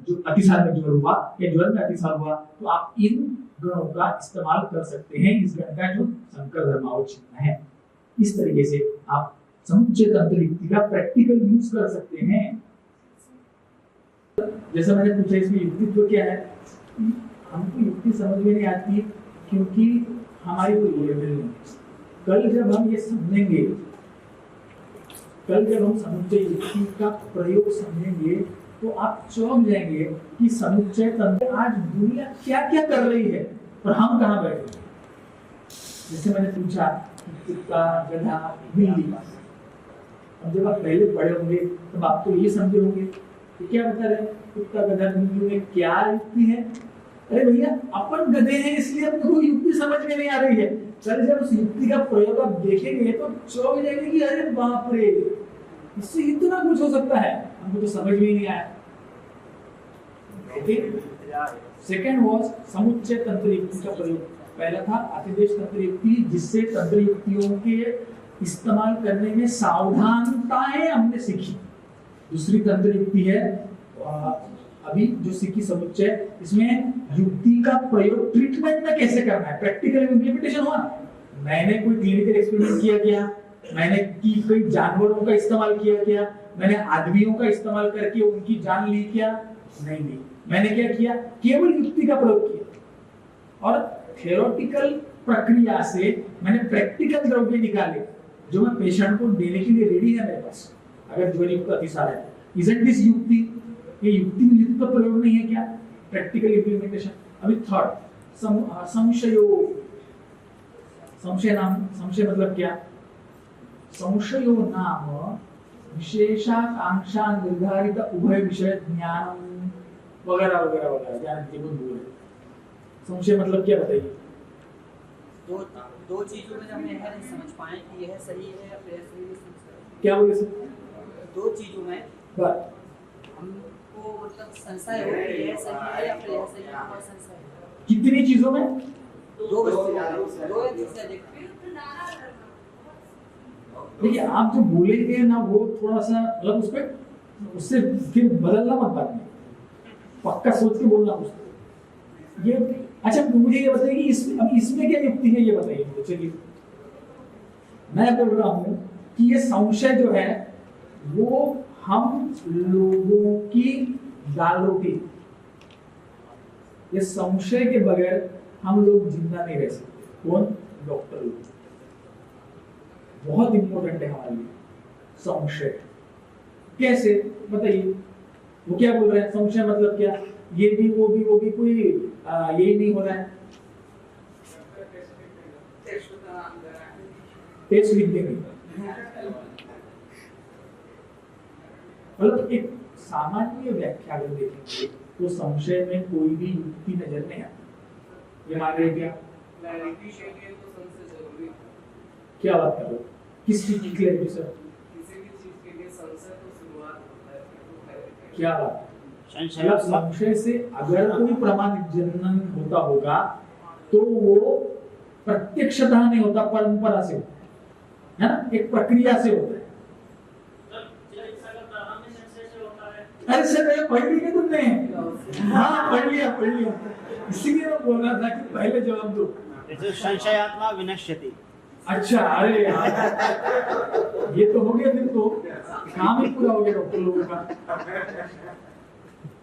जो अतिसार में ज्वर हुआ या ज्वर में अतिसार हुआ तो आप इन गणों का इस्तेमाल कर सकते हैं, इस गण का जो संकर धर्मावच्छिन्न है। इस तरीके से आप समुच्चय तंत्र युक्ति का प्रैक्टिकल यूज कर सकते हैं। जैसा मैंने पूछा इसमें युक्तित्व क्या है, हमको युक्ति समझ में नहीं आती क्योंकि हमारी कोई लेवल नहीं है। कल जब हम ये समझेंगे, कल जब हम समुच्चय युक्ति का प्रयोग समझेंगे तो आप चौंक जाएंगे कि समुच्चय तंत्र आज दुनिया क्या क्या कर रही है और हम कहाँ बैठे। जैसे मैंने पूछा कुत्ता, गधा, बिल्ली, अब जब आप पहले पढ़े होंगे तब आप तो ये समझे होंगे कि क्या बता रहे कुत्ता, गधा, बिल्ली में क्या युक्ति है। अरे भैया, अपन गधे हैं इसलिए हमको युक्ति समझ में नहीं आ रही है। कल जब उस युक्ति का प्रयोग आप देखेंगे तो चौंक जाएंगे कि अरे बाप रे, इससे इतना कुछ हो सकता है, हमको तो समझ में ही नहीं आया। सेकंड वाज समुच्चय तंत्र युक्ति का प्रयोग। पहला था अतिदेश तंत्र युक्ति, जिससे तंत्र युक्तियों के इस्तेमाल करने में सावधानताएं हमने सीखी। दूसरी तंत्र युक्ति है अभी जो सीखी समुच्चय, इसमें युक्ति का प्रयोग ट्रीटमेंट में कैसे करना है, प्रैक्टिकल इम्प्लीमेंटेशन हुआ। मैंने कोई क्लिनिकल एक्सपेरिमेंट किया क्या, मैंने कई जानवरों का इस्तेमाल किया क्या, मैंने आदमियों का इस्तेमाल करके उनकी जान ली क्या, नहीं। मैंने क्या किया, केवल युक्ति का प्रयोग किया और थ्योरेटिकल प्रक्रिया से मैंने प्रैक्टिकल द्रव्य निकाले जो मैं पेशेंट को देने के लिए रेडी है मेरे पास। अगर ज्वर युक्त अतिसार है, इजंट दिस युक्ति, ये युक्ति में युक्त प्रयोग नहीं है क्या, प्रैक्टिकल इंप्लीमेंटेशन। अभी थर्ड संशयो, संशय मतलब क्या, संशयो नाम विशेषाकांक्षा निर्धारित उभय विषय ज्ञान वगैरह वगैरह वगैरह, ज्ञान के बहुत दूर है। संशय मतलब क्या बताइए। दो चीजों में हम यह नहीं समझ पाए कि यह सही है या फिर सही नहीं। क्या बोले सर? दो चीजों में हमको मतलब संशय हो कि यह सही है या फिर यह सही है, और संशय कितनी चीजों में? दो या तीन से अधिक। देखिए, आप जो बोलेंगे ना वो थोड़ा सा मतलब उस पे उससे फिर बदलना मत बात में, पक्का सोच के बोलना उसको। ये अच्छा, मुझे ये बताइए कि अभी इसमें क्या युक्ति है, ये बताइए मुझे। चलिए, मैं बोल रहा हूं कि ये संशय जो है वो हम लोगों की गालोटी, ये संशय के बगैर हम लोग जिंदा नहीं रह सकते। कौन? डॉक्टर लोग। बहुत इंपॉर्टेंट है हमारे लिए संशय। कैसे बताइए, वो क्या बोल रहे हैं, संशय मतलब क्या, ये भी वो भी कोई यही नहीं हो रहा है, टेस्ट लिख देंगे। मतलब एक सामान्य व्याख्या अगर देखेंगे तो संशय में कोई भी युक्ति नजर नहीं आती। ये मान रहे क्या? क्या बात कर रहे हो, किस चीज की क्लैरिटी सर? किसी भी चीज के लिए संशय तो शुरुआत होता है। क्या बात, संशय से अगर कोई प्रमाण जनन होता होगा तो वो प्रत्यक्षतः नहीं होता, परंपरा से होता है ना, एक प्रक्रिया से होता है। अरे सर, पढ़ लिया तुमने? हाँ, पढ़ लिया, इसीलिए मैं बोल रहा था कि पहले जवाब दो। संशयात्मा विनश्यति। अच्छा, अरे यार, ये तो हो गया, फिर तो काम ही पूरा हो गया डॉक्टर लोगों का।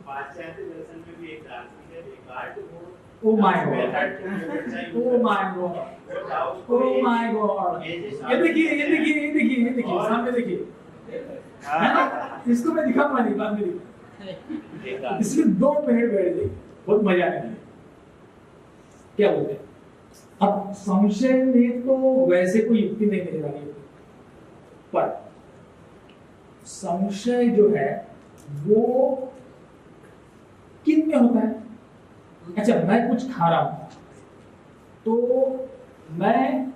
दर्शन में भी एक दार्शनिक है, Descartes, oh my God, oh my God, oh my God. ये देखिए सामने देखिए, है ना, इसको मैं दिखाऊंगा नहीं, बाद में दिखा, इसमें 2 मिनट बैठ जाइए, बहुत मजा आएगा। क्या बोलते हैं? अब संशय में तो वैसे कोई युक्ति नहीं मिल रही है, पर संशय जो है वो किन में होता है? अच्छा, मैं कुछ खा रहा हूं तो मैं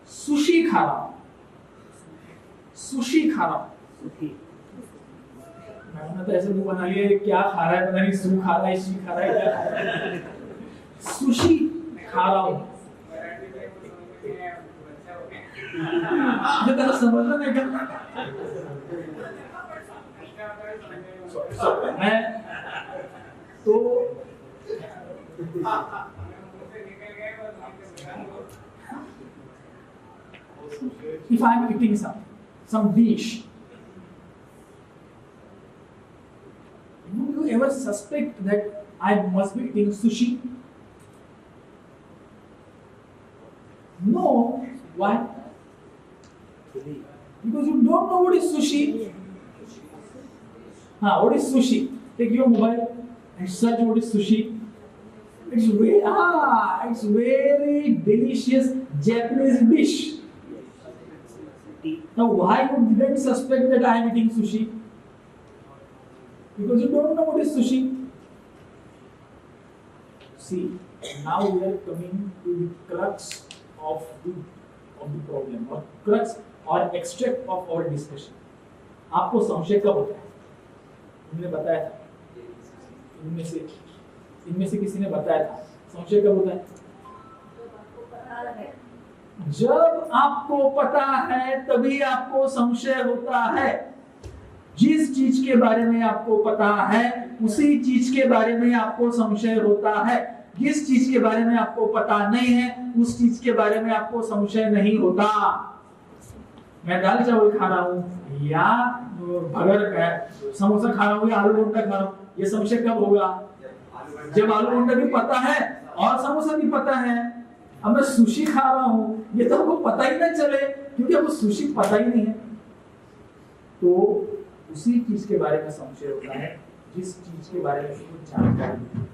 सुशी खा रहा हूं, मैंने तो ऐसे मुंह बना लिया, क्या खा रहा है पता नहीं, सू खा रहा है, शी खा रहा है, क्या खा रहा है? सुशी खा रहा हूं। ये तेरा समझना नहीं कर मैं तो if I am eating some dish, would you ever suspect that I must be eating sushi? No. Why? Because you don't know what is sushi. What is sushi? Take your mobile and search what is sushi. It's very delicious Japanese dish. Now, why you didn't suspect that I am eating sushi? Because you don't know what is sushi. See, now we are coming to the crux of the problem, or crux or extract of our discussion. आपको संशय कब होता है? उन्होंने बताया था, इनमें से किसी ने बताया था संशय कब होता है? जब आपको पता है तभी आपको संशय होता है। जिस चीज के बारे में आपको पता है उसी चीज के बारे में आपको संशय होता है। जिस चीज के बारे में आपको पता नहीं है उस चीज के बारे में आपको संशय नहीं होता। मैं दाल चावल खा रहा हूँ या समोसा खा रहा हूँ या आलू बोंडा खा रहा हूँ, ये संशय कब होगा? जब आलू बोंडा भी पता है और समोसा भी पता है। अब मैं सुशी खा रहा हूँ, ये तो हमको पता ही ना चले क्योंकि हमको सुशी पता ही नहीं है। तो उसी चीज के बारे में संशय होता है जिस चीज के बारे में कुछ जानकारी नहीं।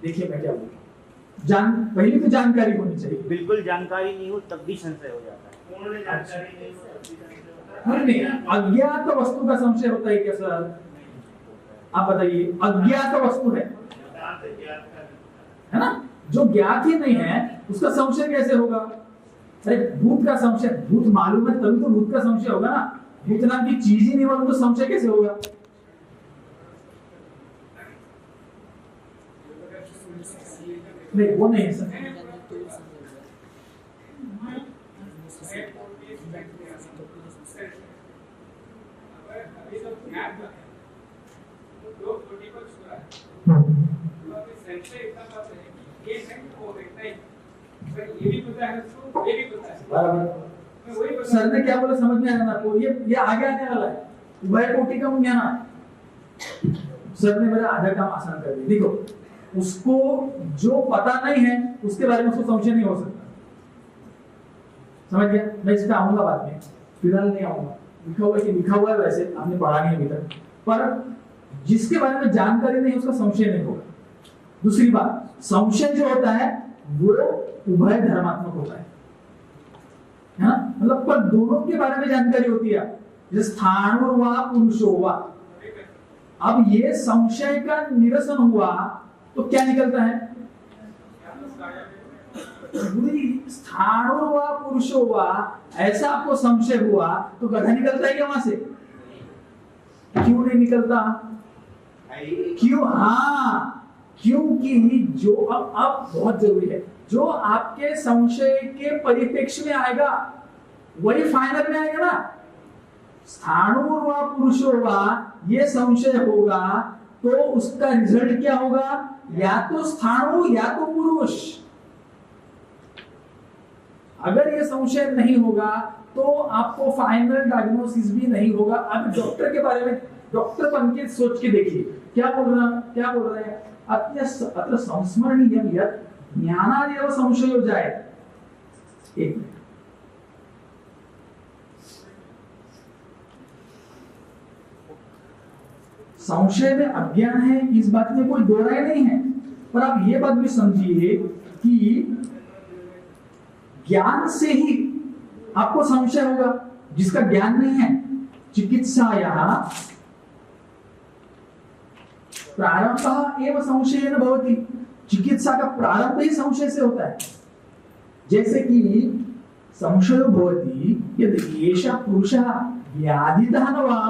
देखिए मैं क्या बोल रहा हूँ, पहले तो जानकारी होनी चाहिए। बिल्कुल जानकारी नहीं हो तब भी संशय हो जाता है। पूर्ण जानकारी नहीं हो तब भी संशय होता है। नहीं, अज्ञात वस्तु का संशय होता है क्या सर? आप बताइए, अज्ञात वस्तु है ना, जो ज्ञात ही नहीं है उसका संशय कैसे होगा? अरे भूत का संशय, भूत मालूम है तभी तो भूत का संशय होगा ना। भूत नाम की चीज ही नहीं मालूम तो संशय कैसे होगा? नहीं, वो नहीं है सर। सर ने क्या बोला समझ में आया ना आपको? ये आगे आने वाला है, वह कोटि का ज्ञान। सर ने मेरा आधा काम आसान कर दिया। देखो, उसको जो पता नहीं है उसके बारे में उसको संशय नहीं हो सकता। समझ गया? मैं इस पे आऊंगा बाद में, फिलहाल नहीं आऊंगा। लिखा हुआ है वैसे, आपने पढ़ा नहीं अभी तक, पर जिसके बारे में जानकारी नहीं उसका संशय नहीं होगा। दूसरी बात, संशय जो होता है वो उभय धर्मात्मक होता है ना, मतलब पर दोनों के बारे में जानकारी होती है। जैसे स्थाणुर्वा पुरुषोवा, अब ये संशय का निरसन हुआ तो क्या निकलता है? स्थाणुर्वा पुरुषोवा, ऐसा आपको संशय हुआ तो गधा निकलता है क्या वहां से? क्यों नहीं निकलता? क्यों? क्योंकि जो अब बहुत जरूरी है, जो आपके संशय के परिप्रेक्ष्य में आएगा वही फाइनल में आएगा ना। स्थाणुर्वा पुरुषोवा ये संशय होगा तो उसका रिजल्ट क्या होगा? या तो स्थाणु या तो पुरुष। अगर ये संशय नहीं होगा तो आपको फाइनल डायग्नोसिस भी नहीं होगा। अब डॉक्टर के बारे में, डॉक्टर बन के सोच के देखिए क्या बोल रहे हैं? अत्र संस्मरणीयं यत् ज्ञानादेव संशयो जायते। एक मिनट, संशय में अज्ञान है, इस बात में कोई दो राय नहीं है, पर आप ये बात भी समझिए कि ज्ञान से ही आपको संशय होगा। जिसका ज्ञान नहीं है, चिकित्सायाः प्रारंभ एवं संशयेन भवति, चिकित्सा का प्रारंभ ही संशय से होता है। जैसे कि संशयो भवति यदि एषः पुरुषः व्याधितः न वा,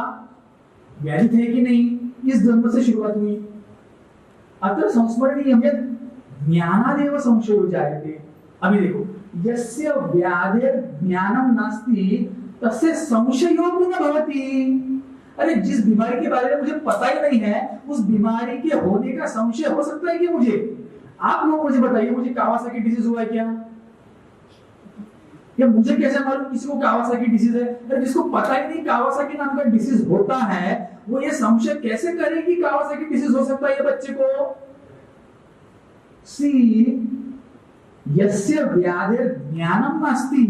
व्याधित है कि नहीं, इस जन्म से शुरुआत हुई। अत्र संस्मरणीयं यत् ज्ञानादेव संशयो जायते। अभी देखो, यस्य व्याधेर ज्ञानम नास्ति तस्य संशयोपि न भवति। अरे जिस बीमारी के बारे में मुझे पता ही नहीं है, उस बीमारी के होने का संशय हो सकता है कि मुझे? आप लोग मुझे बताइए, मुझे कावासाकी डिजीज हुआ है क्या? या मुझे कैसे मालूम किसी को कावासाकी डिजीज है? अरे जिसको पता ही नहीं कावासाकी नाम का डिजीज होता है, वो ये संशय कैसे करे कि कावासाकी डिजीज हो सकता है ये बच्चे को? सी यस्य व्याधिर ज्ञानम नास्ति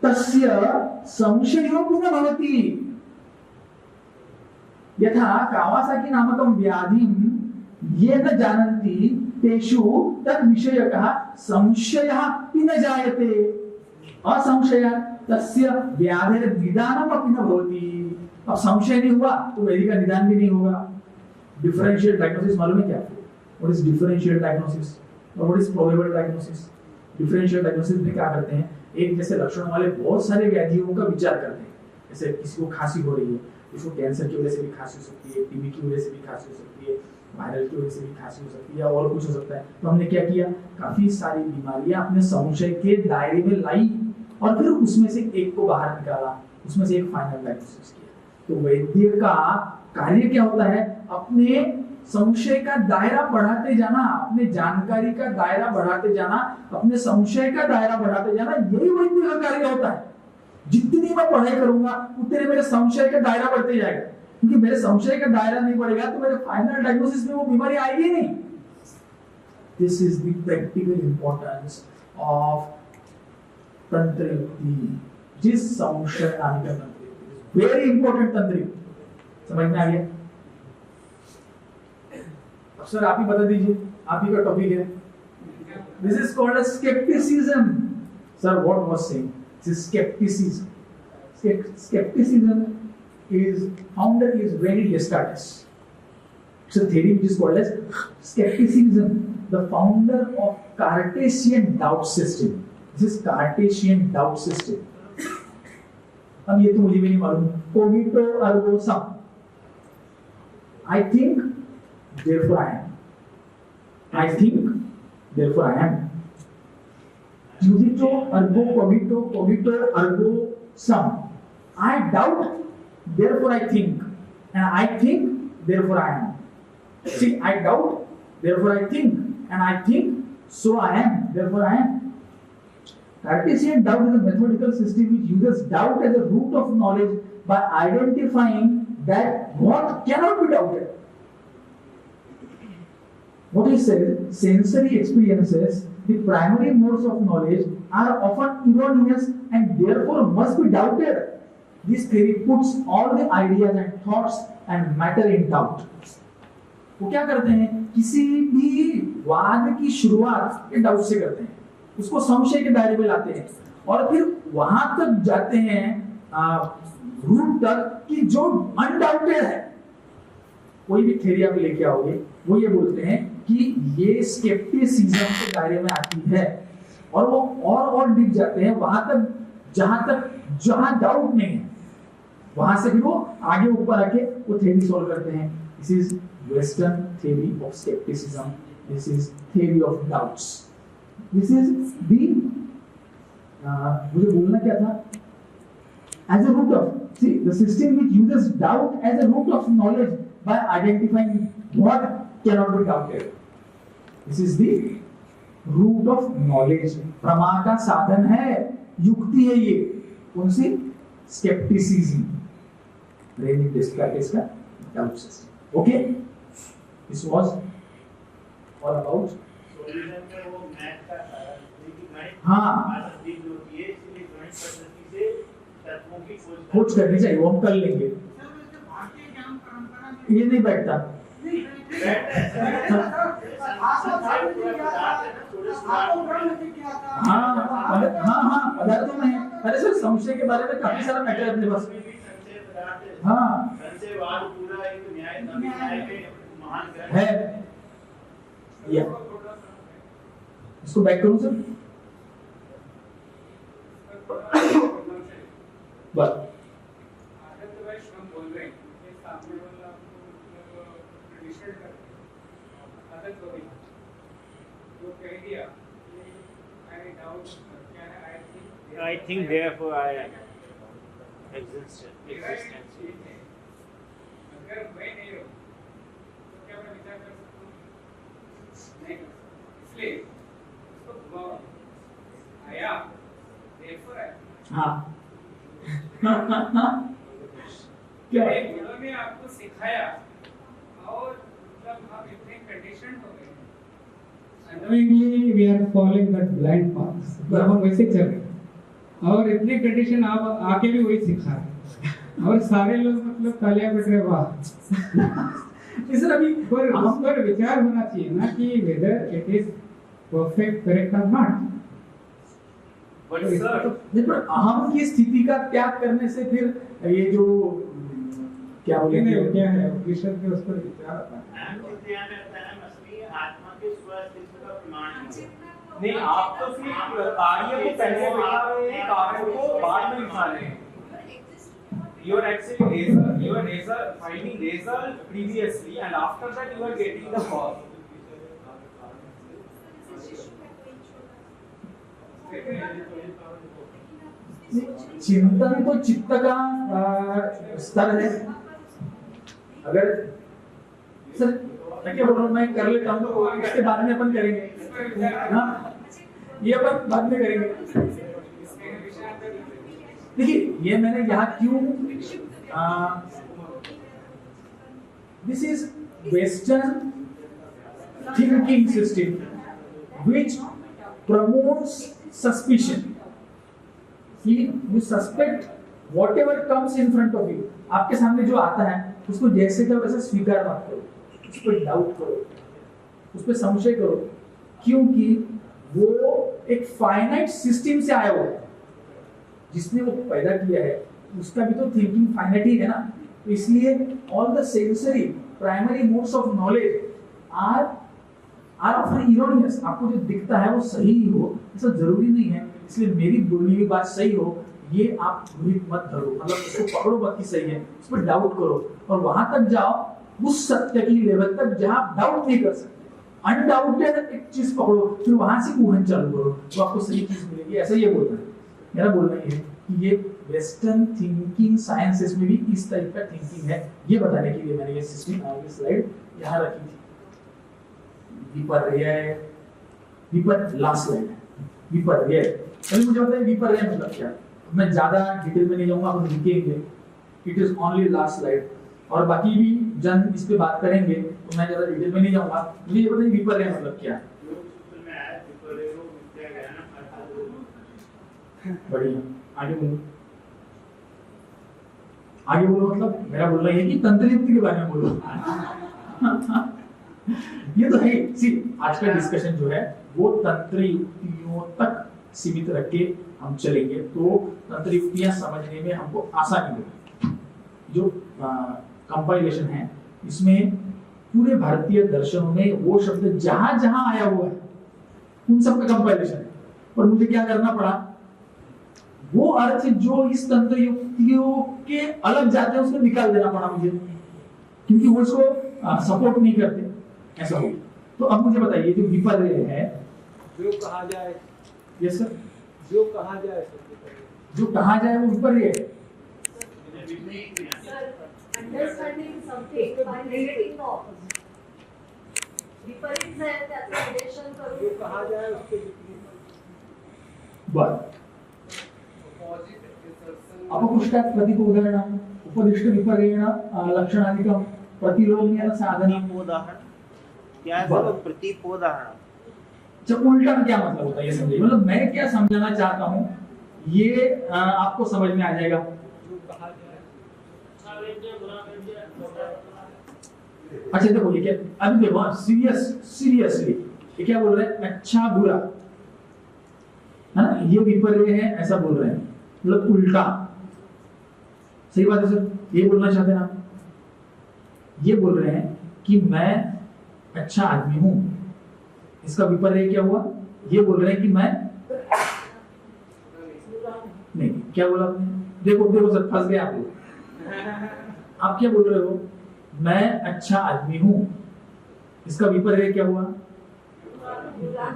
तस्य संशयो न भवति। यथा कावासाकी नामकं व्याधिं ये न जानन्ति तेषु तत् विषयकः संशयः न जायते। असंशयात् तस्य व्याधिर निदानम् अपि न भवति। अब संशय नहीं हुआ तो व्याधि का निदान भी नहीं होगा। डिफरेंशियल डायग्नोसिस मालूम है क्या आपको? व्हाट इज डिफरेंशियल डायग्नोसिस और what is probable diagnosis? Differential diagnosis में क्या करते हैं, एक जैसे लक्षणों वाले बहुत सारे व्याधियों का विचार करते हैं। जैसे किसी को खांसी हो रही है, किसी को कैंसर की वजह से भी खांसी हो सकती है, टीबी की वजह से भी खांसी हो सकती है, वायरल की वजह से भी खांसी हो सकती है, और कुछ हो सकता है। तो हमने क्या किया, काफी सारी बीमारियां अपने संशय के दायरे में लाई और फिर उसमें से एक को बाहर निकाला, उसमें से एक फाइनल डायग्नोसिस किया। तो वैद्य का कार्य क्या होता है, अपने संशय का दायरा बढ़ाते जाना, अपने जानकारी का दायरा बढ़ाते जाना, अपने संशय का दायरा बढ़ाते जाना, यही वैद्य का कार्य होता है। जितनी मैं पढ़ाई करूंगा उतने मेरे संशय का दायरा बढ़ते जाएगा, क्योंकि मेरे संशय का दायरा नहीं बढ़ेगा तो मेरे फाइनल डायग्नोसिस में वो बीमारी आएगी नहीं। This is the practical importance of तंत्र युक्ति। जिस संशय आने का तंत्र, वेरी इंपॉर्टेंट तंत्र युक्ति। समझ में आ गया? सर आप ही बता दीजिए, आप ही का टॉपिक है। This is called as scepticism. Sir what was saying? This scepticism, skepticism is founder is René Descartes. It's a theory which is called as skepticism, the founder of Cartesian doubt system. This is Cartesian doubt system. अब ये तो मुझे भी नहीं मालूम। Cogito ergo sum. I think, therefore I am. I think, therefore I am. Judito ergo cogito, cogito ergo sum. I doubt, therefore I think, and I think, therefore I am. See, I doubt, therefore I think, and I think, so I am, therefore I am. Cartesian doubt is a mathematical system which uses doubt as a root of knowledge by identifying that what cannot be doubted. What he says, sensory experiences, the primary modes of knowledge, are often erroneous and therefore must be doubted. This theory puts all the ideas and thoughts and matter in doubt. वो क्या करते हैं, किसी भी वाद की शुरुआत ये डाउट से करते हैं, उसको संशय के दायरे में लाते हैं और फिर वहां तक जाते हैं रूट तक कि जो अनडाउटेड है। कोई भी थ्योरी आप लेके आओगे वो ये बोलते हैं कि ये स्केप्टिसिज्म के दायरे में आती है और वो और डीप जाते हैं वहां तक जहां डाउट नहीं है, वहां से फिर वो आगे ऊपर आके वो थ्योरी सॉल्व करते हैं। This is western theory of scepticism, this is theory of doubts, this is the मुझे बोलना क्या था, as a root of, see, the system which uses doubt as a root of knowledge by identifying what cannot be doubted. This is the root of knowledge. प्रमा का साधन है, युक्ति है ये, कौन सी? स्केप्टिसिज्म, रेनी डेस्कार्टेस का doubt system. Okay, this was all about solution में वो मैथ का हाँ चीज होती है, इसलिए गणित पद्धति से तत्वों की खोज करनी चाहिए, वो हम कर लेंगे। ये नहीं बैठता हाँ पदार्थों में। अरे सर संशय के बारे में काफी सारा मैटर है अपने पास। हाँ पूरा एक न्याय के महान ग्रंथ है, या इसको बैक करूं सर? बस आदत हो गई, जो कह दिया डाउट क्या है? I think therefore I existence. अगर मैं नहीं हूँ तो क्या मैं विचार कर सकता हूँ? नहीं कर सकता। इसलिए उसको घुमाओ, आया therefore आया। हाँ क्या ये गुरुओं ने आपको सिखाया और मतलब आप इतने कंडीशन हो गए Unknowingly we are following that blind path. तो हम वैसे चल रहे हैं और इतनी कंडीशन आप आके भी वही सिखा रहे हैं और सारे लोग मतलब तालियां बज रहे वाह। इस अभी पर उस पर विचार होना चाहिए ना कि whether it is perfect, correct or not. But sir, पर अहम की स्थिति का त्याग करने से फिर ये जो क्या बोलेंगे नहीं क्या है उपनिषद के उस पर विचार आता है। आत्मा के स्वास्थ्य का प्रमाण नहीं, आप तो फिर कार्य को पहले दिखा रहे हैं, कारण को बाद में दिखा रहे हैं। You are actually finding result previously and after that you are getting the cause. चिंतन तो चित्त का स्तर है। अगर सर मैं क्या बोल रहा हूँ, मैं कर लेता हूँ तो इसके बाद में अपन करेंगे। हाँ ये अपन बाद में करेंगे। देखिए ये मैंने यहाँ क्यों this is western thinking system which promotes suspicion. You suspect whatever comes in front of you. आपके सामने जो आता है उसको जैसे का वैसे स्वीकार मत करो, उस पर डाउट करो, उस पर संशय करो, क्योंकि वो एक फाइनाइट सिस्टम से आया हुआ है। जिसने वो पैदा किया है उसका भी तो थिंकिंग फाइनाइट ही है ना। इसलिए all the sensory primary modes of knowledge are often erroneous. आपको जो दिखता है वो सही ही हो ऐसा जरूरी नहीं है। इसलिए मेरी बोली हुई बात सही हो ये आप गृहित मत धरो, मतलब उसको पकड़ो मत कि सही है, उस पर डाउट करो और वहां तक जाओ उस सत्य की लेवल तक जहां आप डाउट नहीं कर सकते। अनडाउटेड एक चीज पकड़ो फिर वहां से गूहन चालू करो तो आपको सही चीज मिलेगी। ऐसा ये बोलना है, मेरा बोलना ये है कि ये वेस्टर्न थिंकिंग साइंसेस में भी इस टाइप का थिंकिंग है। ये बताने के लिए मैंने ये सिस्टम आगे स्लाइड यहाँ रखी थी। विपर्य लास्ट स्लाइड है। विपर्य अभी मुझे बताइए विपर्य मतलब क्या। मैं ज्यादा डिटेल में नहीं जाऊंगा, आप लिखेंगे। It is only last slide और बाकी भी जन इस पे बात करेंगे तो मैं ज्यादा डिटेल में नहीं जाऊंगा। मुझे ये बताइए विपर्य मतलब क्या है। बढ़िया आगे बोलो। आगे बोलो मतलब मेरा बोलना ये कि तंत्र युक्ति के बारे में बोलो। ये तो है। सी आज का डिस्कशन जो है वो तंत्र युक्तियों तक सीमित रख के हम चलेंगे तो तंत्र युक्तियां समझने में हमको आसानी होगी। जो कंपाइलेशन है इसमें पूरे भारतीय दर्शनों में वो शब्द जहां जहां आया हुआ है उन सब का कंपाइलेशन है। और मुझे क्या करना पड़ा, वो अर्थ जो इस तंत्र युक्तियों के अलग जाते हैं उसको निकाल देना पड़ा मुझे, क्योंकि वो इसको सपोर्ट नहीं करते। ऐसा हो तो अब मुझे बताइए जो विपर्य है जो कहा जाए, यस सर, जो कहा जाए जो कहा जाए वो विपर्य है। Understanding something by negating the opposite. विपरीत है त्याचं निरीक्षण जो करून कहा जाए उसके बरं अपपुष्टात् प्रतिपोदनं उपदिष्ट विपर्येण लक्षणाधिकं प्रतिलोम्येन साधनं। प्रतिपोदाहरण क्या है सर? प्रतिपोदाहरण जब उल्टा क्या मतलब होता है ये समझिए। मतलब मैं क्या समझाना चाहता हूँ ये आपको समझ में आ जाएगा। अच्छा देखो ये क्या, अभी देखो सीरियसली ये क्या बोल रहे हैं, अच्छा बुरा है ना, ये विपर्य है ऐसा बोल रहे हैं, मतलब उल्टा। सही बात है सर, ये बोलना चाहते हैं आप। ये बोल रहे हैं कि मैं अच्छा आदमी हूं, इसका विपर्य क्या हुआ। ये बोल रहे हैं कि मैं नहीं, क्या बोला आपने, देखो देखो सर फंस गए आप लोग। आप क्या बोल रहे हो, मैं अच्छा आदमी हूं, इसका विपर्य क्या हुआ,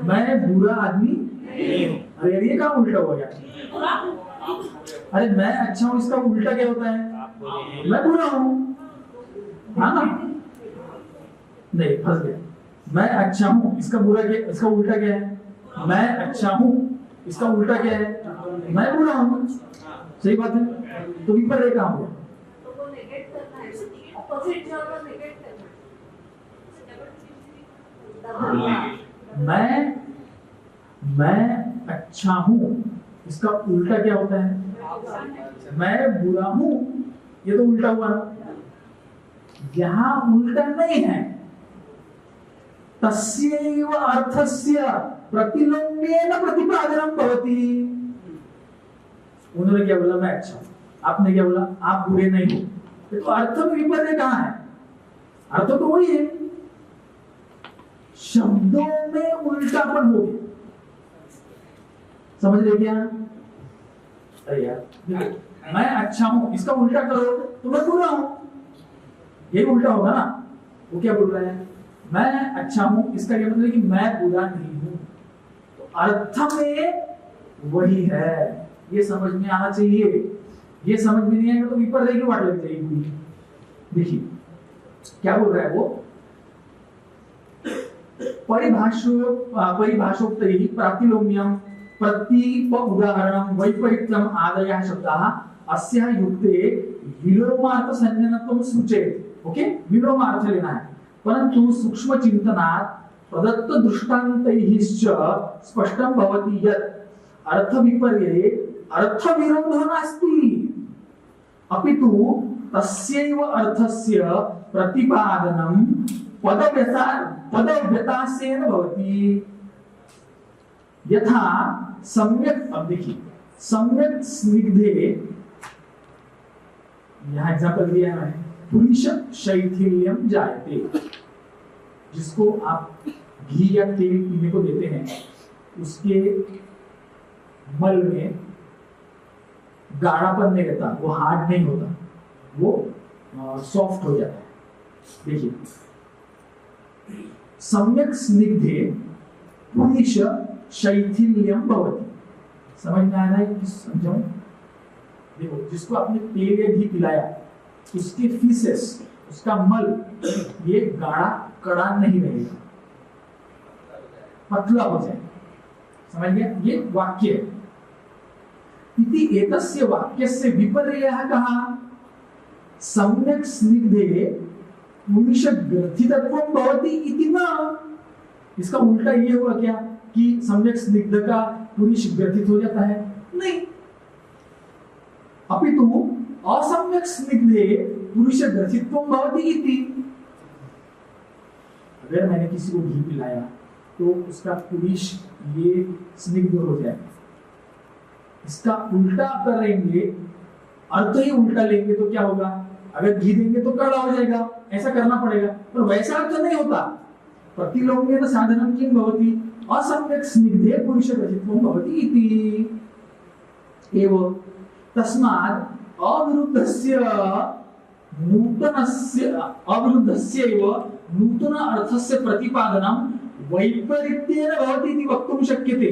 मैं बुरा आदमी अरे यार ये कहाँ उल्टा हो गया? अरे मैं अच्छा हूँ इसका उल्टा क्या होता है? मैं बुरा हूँ, हाँ ना? नहीं, फंस गया। मैं अच्छा हूँ इसका बुरा क्या, इसका उल्टा क्या है? मैं अच्छा हूँ इसका उल्टा क्या है? मैं बुरा हूँ। सही बात है। तो विपर्य कहाँ हुआ? तो वो नेगेट करना है, ऑपोजिट जवाब नेगेट करना है। मैं अच्छा हूँ इसका उल्टा क्या होता है? मैं बुरा हूँ, ये तो उल्टा हुआ ना। यहाँ उल्टा नहीं है। तस्यैव अर्थस्य प्रतिलोम्येन प्रतिपादनम भवति। उन्होंने क्या बोला? मैं अच्छा हूँ। आपने क्या बोला? आप बुरे नहीं हो। तो अर्थ में विपर्य कहाँ है? अर्थ तो वही है, शब्दों में उल्टापन हो गया। समझ रहे क्या? अरे यार, मैं अच्छा हूं इसका उल्टा करो तो मैं बुरा हूं, यही उल्टा होगा ना। वो क्या बोल रहा है? मैं अच्छा हूं इसका ये मतलब है कि मैं बुरा नहीं हूं। तो अर्थ में वही है, ये समझ में आना चाहिए। ये समझ में नहीं आएगा तो विपर्य की वाट लग जाएगी पूरी। देखिए क्या बोल रहा है वो? परिभाषोक्तैः प्रातिलोम्यं प्रतीप उदाहरणं वैपरीत्यम् आदयः शब्दाः अस्याः युक्ते विलोमार्थ संज्ञनत्वं सूचयति। ओके, विलोमार्थ लेना है, परंतु सूक्ष्म चिंतनात् प्रदत्त दृष्टान्तैश्च स्पष्टं भवति यत् अर्थ विपर्ये अर्थ विरोधो नास्ति, अपितु तस्यैव अर्थस्य प्रतिपादनं पदव्यतासेन भवति। यथा सम्यक, अब देखिए, सम्यक स्निग्धे, यहां एग्जांपल दिया है, पुरुष शैथिल्यम जायते। जिसको आप घी या तेल पीने को देते हैं, उसके मल में गाढ़ापन नहीं रहता, वो हार्ड नहीं होता, वो सॉफ्ट हो जाता है। देखिए, सम्यक स्निग्धे पुरुष शैथिल्यम भवति। समझ में आ रहा है कि समझाऊं? देखो, जिसको आपने तेल या घी पिलाया, उसके फीसेस, उसका मल, ये गाढ़ा कड़ा नहीं रहेगा, पतला हो जाए। समझ गया? ये वाक्य है। इति एतस्य वाक्यस्य विपर्ययः कहा? सम्यक् स्निग्धे पुरुष ग्रथितत्वं भवति इति न। इसका उल्टा ये हुआ क्या कि सम्यक् स्निग्ध का पुरुष ग्रथित हो जाता है? नहीं, अपितु असम्यक् स्निग्धे पुरुष ग्रथित्वं भवति इति। अगर मैंने किसी को घी पिलाया तो उसका पुरुष ये स्निग्ध हो जाए। इसका उल्टा करेंगे, अर्थ ही उल्टा लेंगे तो क्या होगा? अगर घी देंगे तो कड़ा हो जाएगा, ऐसा करना पड़ेगा। पर वैसा अर्थ नहीं होता। प्रतिलोम्येन साधनं किं भवति? असम्यक् स्निग्धे पुरुष ग्रथित्वं भवति इति। एव तस्मात् अविरुद्धस्य अविरुद्धस्यैव नूतन अर्थस्य प्रतिपादनं वैपरीत्येन भवति इति वक्तुं शक्यते।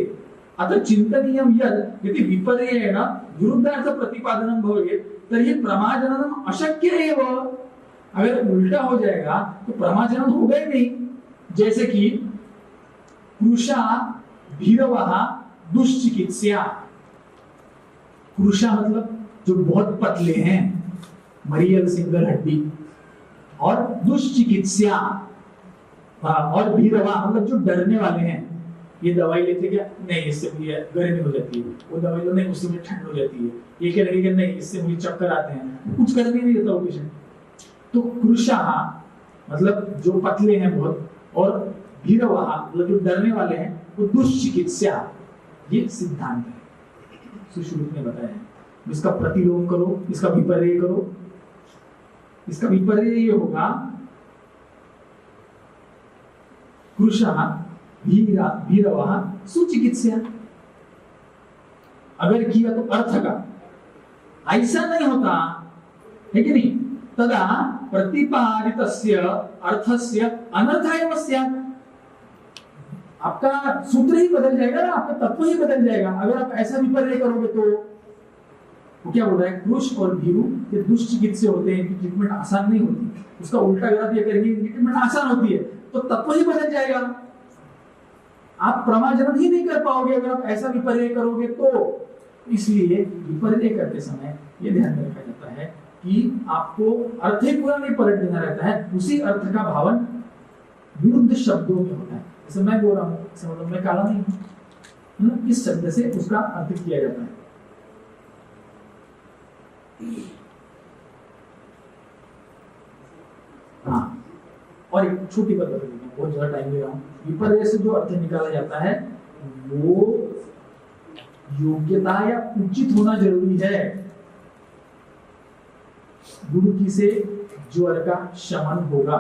अतः चिन्तनीयं यत् यदि विपर्येण विरुद्धार्थ प्रतिपादनं भवेत् तर्हि प्रमाजननम् अशक्य एव। अगर उल्टा हो जाएगा तो प्रमाजनन होगा ही नहीं। जैसे कि कृशा भीरवः दुश्चिकित्स्या। कृशा मतलब जो बहुत पतले हैं, मरियल सिंगल हड्डी, और दुश्चिकित्स्या और भीरवा मतलब जो डरने वाले हैं। ये दवाई लेते क्या? नहीं, इससे मुझे गर्मी हो जाती है। वो दवाई लो, नहीं, उससे मुझे ठंड हो जाती है। ये कह रहे नहीं, इससे मुझे चक्कर आते हैं। कुछ करने नहीं देता वो पेशेंट। तो कृशा मतलब जो पतले हैं बहुत, और भीरवा मतलब जो डरने वाले हैं, वो दुश्चिकित्स्या। ये सिद्धांत है, सुश्रुत ने बताया है। इसका प्रतिलोम करो, इसका विपर्य करो। इसका विपर्य ये होगा, कृशा भीरवा सुचिकित्स्या। अगर किया तो अर्थ का, ऐसा नहीं होता है कि नहीं? तदा प्रतिपादितस्य अर्थस्य अनर्थ एव स्यात्। आपका सूत्र ही बदल जाएगा ना, आपका तत्व ही बदल जाएगा अगर आप ऐसा विपर्य करोगे तो। वो क्या बोल रहा है, कृष और भीरू ये दुष्ट चिकित्से होते हैं, इनकी ट्रीटमेंट आसान नहीं होती। उसका उल्टा अगर आप ये करेंगे इनकी ट्रीटमेंट आसान होती है, तो तत्व ही बदल जाएगा। आप प्रमाजनन ही नहीं कर पाओगे अगर आप ऐसा विपर्य करोगे तो। इसलिए विपर्य करते समय ये ध्यान में रखा जाता है कि आपको अर्थ ही पूरा नहीं पलट देना रहता है, उसी अर्थ का भावन विरुद्ध शब्दों में होता है। जैसे मैं बोल रहा हूँ, मतलब मैं काला नहीं हूँ, इस शब्द से उसका अर्थ किया जाता है। हाँ, और एक छोटी बात बता देता हूँ, बहुत ज्यादा टाइम ले रहा हूँ। विपर्य से जो अर्थ निकाला जाता है वो योग्यता या उचित होना जरूरी है। गुरुकी से ज्वर का शमन होगा।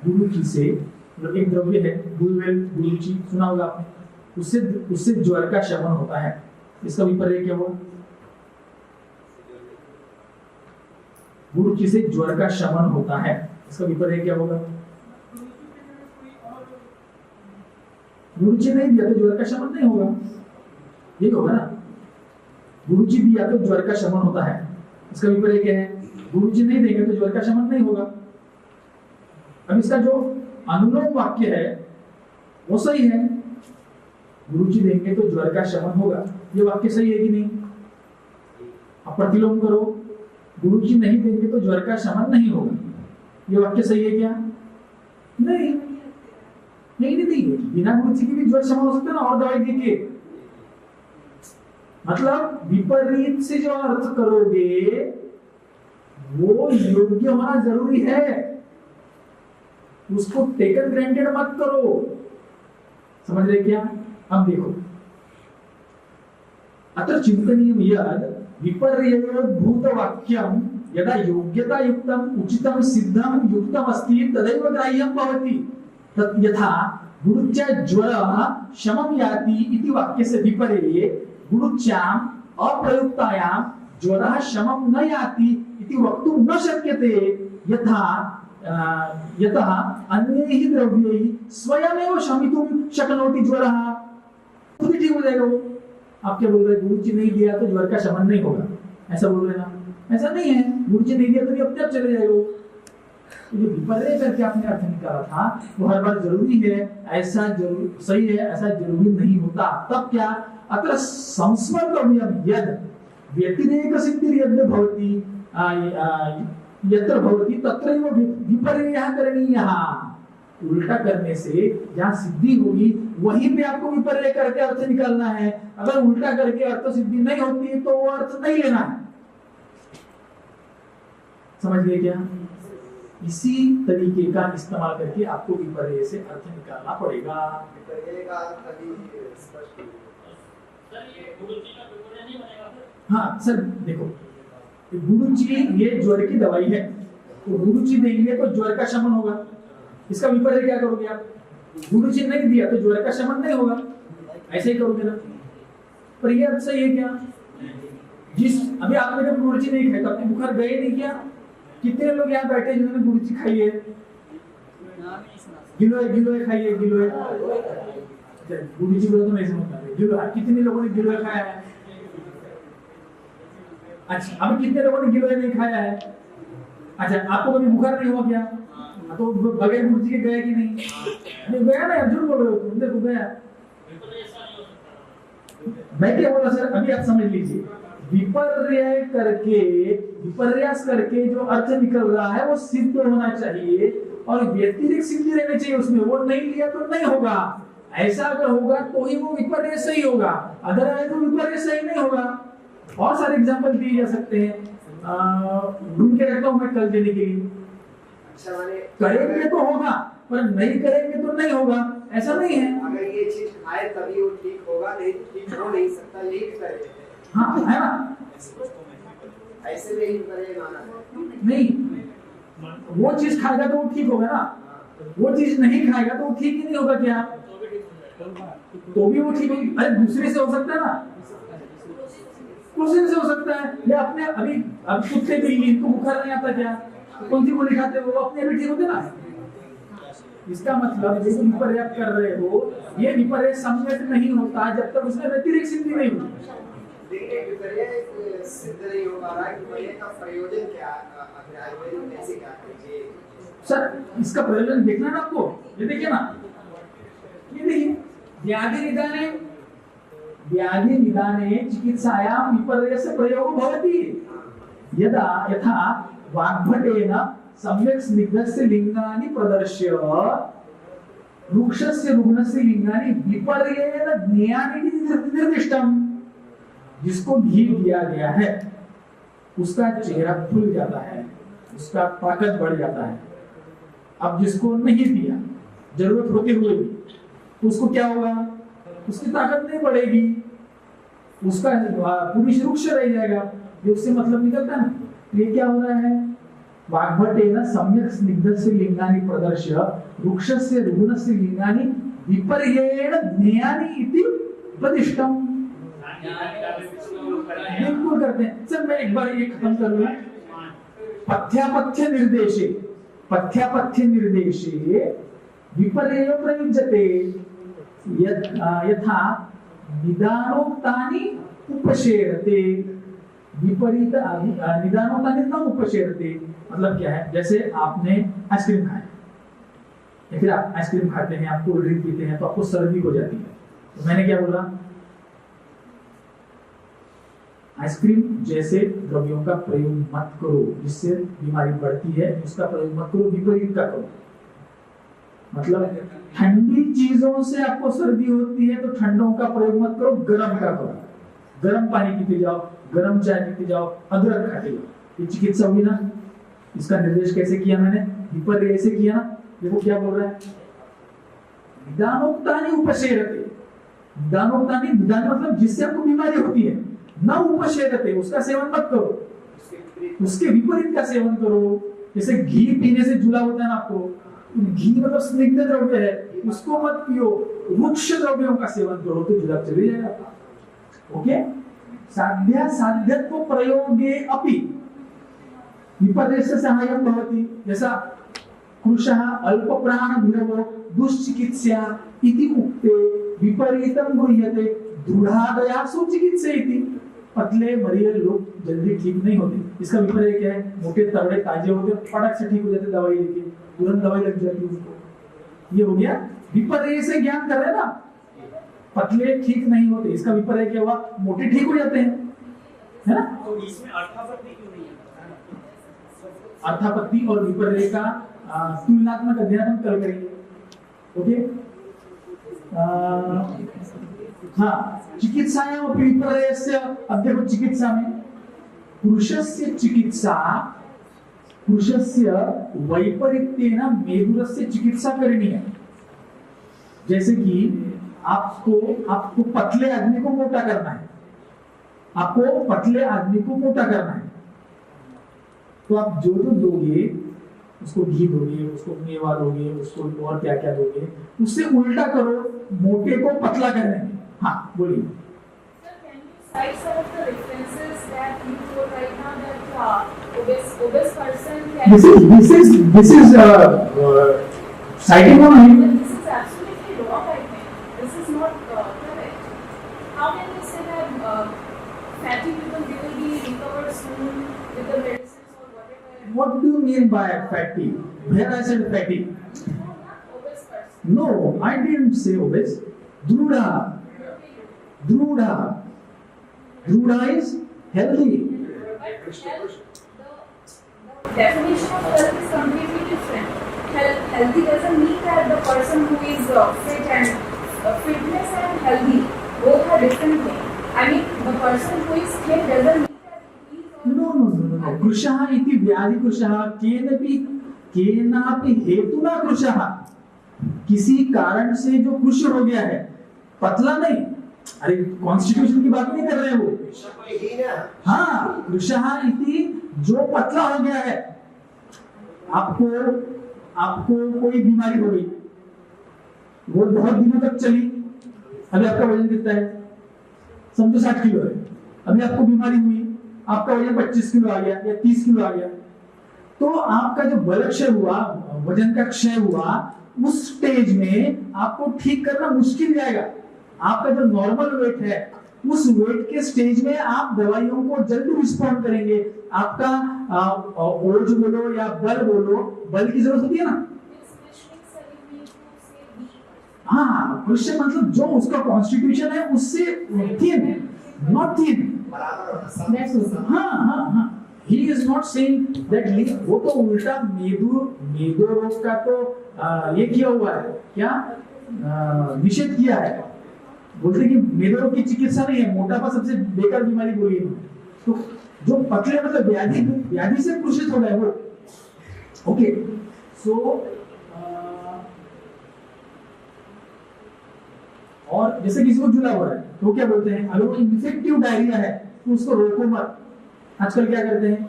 गुरुकी से मतलब एक द्रव्य है गुलवेल, गुरुची सुना होगा आपने, उससे ज्वर का शमन होता है। इसका विपर्य क्या हुआ? गुरुची से ज्वर का शमन होता है, इसका विपर्य क्या होगा? गुरुची नहीं दिया तो ज्वर का शमन नहीं होगा, यही होगा ना। गुरुजी दिया तो ज्वर का शमन होता है, इसका विपर्य क्या है? गुरुजी नहीं देंगे तो ज्वर का शमन नहीं होगा। अब इसका जो अनुलोम वाक्य है वो सही है, गुरुजी देंगे तो ज्वर का शमन होगा, ये वाक्य सही है कि नहीं? अब प्रतिलोम करो, गुरुजी नहीं देंगे तो ज्वर का शमन नहीं होगा, ये वाक्य सही है क्या? नहीं नहीं नहीं, बिना गुरुजी के भी ज्वर शमन हो सकता है ना, और दवाई देके। मतलब विपरीत से जो अर्थ करोगे वो योग्य होना जरूरी है, उसको टेकन ग्रांटेड मत करो। समझ रहे क्या? अब देखो, अत्र चिंतनीयं यद् विपर्ययोद्भूत वाक्यं यदा योग्यता युक्तम उचितम सिद्धम युक्तम अस्ति तदैव ग्राह्यं भवति। तत् यथा गुरुच्या ज्वरः शमं याति इति वाक्यस्य विपर्ये गुरुच्याम् अप्रयुक्तायां ज्वरः शमं न याति इति वक्तुं न शक्यते। यतः अन्यैः द्रव्यैः स्वयमेव शमितुं शक्नोति ज्वरः। खुद ही ठीक हो जाएगा वो। आप क्या बोल रहे हैं? गुरुजी नहीं दिया तो ज्वर का शमन नहीं होगा, ऐसा बोल रहे हैं ना? ऐसा नहीं है, गुरुजी नहीं दिया तो भी अपने आप चले जाएगा वो। तो जो विपर्य करके आपने अर्थ निकाला था वो हर बार जरूरी है, ऐसा जरूरी सही है, ऐसा जरूरी नहीं होता। तब क्या? अत्र संस्मर्तव्यं यद् व्यतिरेक सिद्धिर्यद् भवति यत्र भवति तत्रैव विपर्ययः करणीयः। उल्टा करने से जहाँ सिद्धि होगी वहीं पे आपको विपर्य करके अर्थ निकालना है। अगर उल्टा करके अर्थ सिद्धि नहीं होती तो वो अर्थ नहीं लेना है। समझ गए क्या? इसी तरीके का इस्तेमाल करके आपको विपर्य से अर्थ निकालना पड़ेगा। हाँ सर देखो, गुरुजी ये ज्वर की दवाई है, तो गुरुजी देंगे तो ज्वर का शमन होगा, इसका विपर्य क्या करोगे आप? गुरुजी नहीं दिया तो ज्वर का शमन नहीं होगा, ऐसे ही करोगे ना। पर ये अर्थ सही है क्या? जिस अभी आपने कभी गुरुजी नहीं खाई तो आपने बुखार गए नहीं क्या? कितने लोग यहाँ बैठे जिन्होंने गुरुजी खाई है? गिलोय खाइए, गिलोय। गुरुजी बोलो तो नहीं समझ पाते। गिलोय कितने लोगों ने गिलोय खाया है? अच्छा, अभी कितने लोगों ने गिलोय नहीं खाया है? अच्छा, आपको कभी बुखार नहीं हुआ क्या? तो बगैर गुरुजी के गया कि नहीं? नहीं गया ना, अर्जुन बोल रहे हो तुम, देखो गया। मैं क्या बोला सर, अभी आप समझ लीजिए। विपर्य करके, विपर्यास करके जो अर्थ निकल रहा है वो सिद्ध होना चाहिए और व्यतिरिक्त सिद्धि रहनी चाहिए उसमें। वो नहीं लिया तो नहीं होगा, ऐसा अगर होगा तो ही वो विपर्य सही होगा, अदरवाइज वो विपर्य सही नहीं होगा। और सारे एग्जांपल दिए जा सकते हैं, ढूंढ के रखता हूं मैं कल देने के लिए। करेंगे तो होगा पर नहीं करेंगे तो नहीं होगा, ऐसा नहीं है। अगर ये चीज खाए तभी वो ठीक होगा, नहीं तो ठीक हो नहीं सकता, यही विपर्य है। हाँ है ना, ऐसे में ही विपर्य माना नहीं, वो चीज खाएगा तो वो ठीक होगा ना, वो चीज नहीं खाएगा तो वो ठीक ही नहीं होगा क्या? तो भी वो ठीक होगी। अरे दूसरे से हो सकता है ना, दूसरे से हो सकता है, या अपने अभी अब कुत्ते बिल्ली इनको बुखार नहीं आता क्या? कौन सी गोली खाते हैं वो अपने भी ठीक होते ना। इसका मतलब जो विपर्य आप कर रहे हो ये विपर्य सम्यक नहीं होता जब तक उसमें व्यतिरिक्त सिद्धि नहीं होती। लेकिन विपर्य सिद्ध नहीं हो पा रहा है। विपर्य का प्रयोजन क्या है? आयुर्वेद में ऐसे क्या कीजिए सर, इसका प्रयोजन देखना ना आपको, ये देखिए ना, ये देखिए व्याधि निदाने चिकित्सायां विपर्यस्य प्रयोगो भवति। यथा वाग्भटेन सम्यक् स्निग्धस्य लिंगानि प्रदर्श्य वृक्षस्य रुग्णस्य लिंगानि विपर्येण ज्ञेयानि निर्दिष्टम्। जिसको घी दिया गया है उसका चेहरा खुल जाता है, उसका ताकत बढ़ जाता है। अब जिसको नहीं दिया जरूरत होते हुए भी तो उसको क्या होगा? उसकी ताकत नहीं बढ़ेगी, उसका पुरुष रुक्ष रह जाएगा। ये उससे मतलब निकलता है ना। ये क्या हो रहा है? वाग्भटेन सम्यक् स्निग्धस्य लिंगानि प्रदर्श्य वृक्षस्य रुग्णस्य लिंगानि विपर्येण ज्ञेयानि इति प्रतिष्ठम्। बिल्कुल करते हैं सर। मैं एक बार ये खत्म करूंगा। पथ्यापथ्य निर्देशे विपर्ययो प्रयुज्यते यथा निदानोक्तानि उपसेरते विपरीत निदानोक्तानि न उपसेरते। मतलब क्या है? जैसे आपने आइसक्रीम खाया या फिर आप आइसक्रीम खाते हैं, आप कोल्ड ड्रिंक पीते हैं तो आपको सर्दी हो जाती है। तो मैंने क्या बोला? आइसक्रीम जैसे द्रव्यों का प्रयोग मत करो जिससे बीमारी बढ़ती है, उसका प्रयोग मत करो, विपरीत का करो। मतलब ठंडी चीजों से आपको सर्दी होती है तो ठंडों का प्रयोग मत करो, गर्म का करो। गर्म पानी पीते जाओ, गर्म चाय पीते जाओ, अदरक खाते जाओ। ये चिकित्सा हुई ना। इसका निर्देश कैसे किया मैंने? विपर्य ऐसे किया ना। देखो क्या बोल रहा है? निदानोक्तानि उपसेरते। निदानोक्तानि, निदान मतलब जिससे आपको बीमारी होती है, न उपसेरते, उसका सेवन मत करो, उसके विपरीत का सेवन करो। जैसे घी पीने से जुला होता है ना आपको, घी मतलब स्निग्ध द्रव्य है, उसको मत पियो, वृक्ष द्रव्यों का सेवन करो तो जुलाब चले जाएगा। ओके? साध्यत्व प्रयोगे अपि विपर्यस्य सहाय्यं भवति। जैसा कृशः अल्पप्राणभिरवो दुश्चिकित्सा इति उक्ते विपरीतं गृह्यते दृढ़ादयासु चिकित्सेति। पतले मरीज लोग जल्दी ठीक नहीं होते, इसका विपर्य क्या है? मोटे तगड़े ताजे होते, फटक से ठीक हो जाते, दवाई लेके तुरंत दवाई लग जाती है उनको। ये हो गया विपर्य से ज्ञान कर रहे हैं ना। पतले ठीक नहीं होते, इसका विपर्य क्या हुआ? मोटे ठीक हो जाते हैं, है ना। तो इसमें अर्थापत्ति क्यों नहीं है? अर्थापत्ति और विपर्य का तुलनात्मक अध्ययन हम कल करेंगे। ओके? हाँ, चिकित्सायां विपर्यस्य। अब देखो चिकित्सा में पुरुषस्य चिकित्सा, पुरुषस्य वैपरीत्येन मेदुरस्य चिकित्सा करनी है। जैसे कि आपको पतले आदमी को मोटा करना है, आपको पतले आदमी को मोटा करना है, तो आप जो दोगे, उसको घी दोगे, उसको मेवा दोगे, उसको और क्या क्या दोगे, उससे उल्टा करो मोटे को पतला करने में। हाँ बोलिए। Cite some of the references that you told right now that obese person can. This is citing on him. This is absolutely wrong. I think this is not correct. How can you say that fatty people they will be recovered soon with the medicines or whatever? What do you mean by fatty? Where I said fatty? Obese person. No, I didn't say obese. Druda. Druda is healthy. The definition of health is completely different. Healthy doesn't mean that the person who is fit and fitness and healthy both are different things. I mean, the person who is thin doesn't mean that he is. No. कृशः इति व्याधि कृशः केनापि हेतुना कृशः। किसी कारण से जो कृश हो गया है, पतला नहीं। अरे कॉन्स्टिट्यूशन की बात नहीं कर रहे हो। हाँ, कृशः इति जो पतला हो गया है। आपको कोई बीमारी हो गई, वो बहुत दिनों तक चली, अभी आपका वजन कितना है? समझो 60 किलो है। अभी आपको बीमारी हुई, आपका वजन 25 किलो आ गया या 30 किलो आ गया, तो आपका जो बल क्षय हुआ, वजन का क्षय हुआ, उस स्टेज में आपको ठीक करना मुश्किल जाएगा। आपका जो नॉर्मल वेट है उस वेट के स्टेज में आप दवाइयों को जल्दी रिस्पॉन्ड करेंगे। आपका ओज बोलो या बल बोलो, बल की जरूरत होती है ना। हाँ, क्वेश्चन मतलब जो उसका कॉन्स्टिट्यूशन है उससे थिन, नॉट थिन। हाँ, he is not saying that वो तो उल्टा मेदो रोग का तो ये किया हुआ है, क्या निषेध किया है। बोलते कि मेदो रोग की चिकित्सा नहीं है, मोटापा सबसे बेकार बीमारी बोली है। तो जो पतले मतलब व्याधि से कुषित हो गए वो। ओके, सो और जैसे किसी को जुला हुआ है तो क्या बोलते हैं, अगर वो इन्फेक्टिव डायरिया है तो उसको रोको मत। आजकल क्या करते हैं,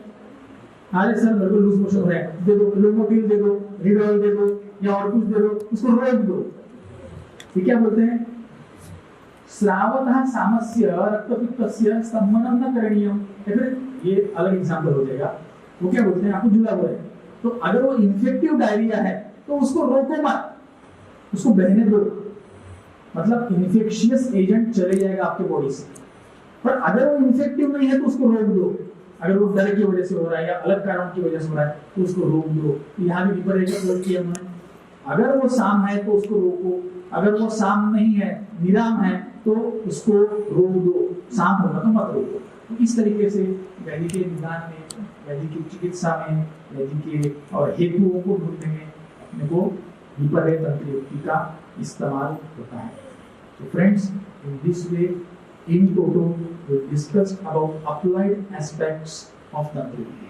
अरे सर मेरे को लूज मोशन हो रहा है, दे दो लोमोटिल, दे दो रिडॉल, दे दो या और कुछ दे दो, उसको रोक दो। ये क्या बोलते हैं, स्रावतः सामस्य रक्तपित्तस्य स्तम्भनं न करणीयम। फिर ये अलग एग्जांपल हो जाएगा। वो क्या बोलते हैं, आपको जुला हुआ है तो अगर वो इन्फेक्टिव डायरिया है तो उसको रोको मत, उसको बहने दो। मतलब इन्फेक्शियस एजेंट चले जाएगा आपके बॉडी से। पर अगर वो इन्फेक्टिव नहीं है तो उसको रोक दो। अगर वो डर की वजह से हो रहा है या अलग कारण की वजह से हो रहा है तो उसको रोक दो। यहाँ भी विपरीत बोल किया हमने, अगर वो साम है तो उसको रोको, अगर वो साम नहीं है, निराम है तो उसको रोक दो, साम होगा तो मत रोको। तो इस तरीके से व्याधि के निदान में, व्याधि की चिकित्सा में, व्याधि के और हेतुओं को ढूंढने में अपने को विपरीत तंत्र युक्ति का इस्तेमाल होता है। So friends, in this way, in total, we discussed about applied aspects of Tantra Yoga.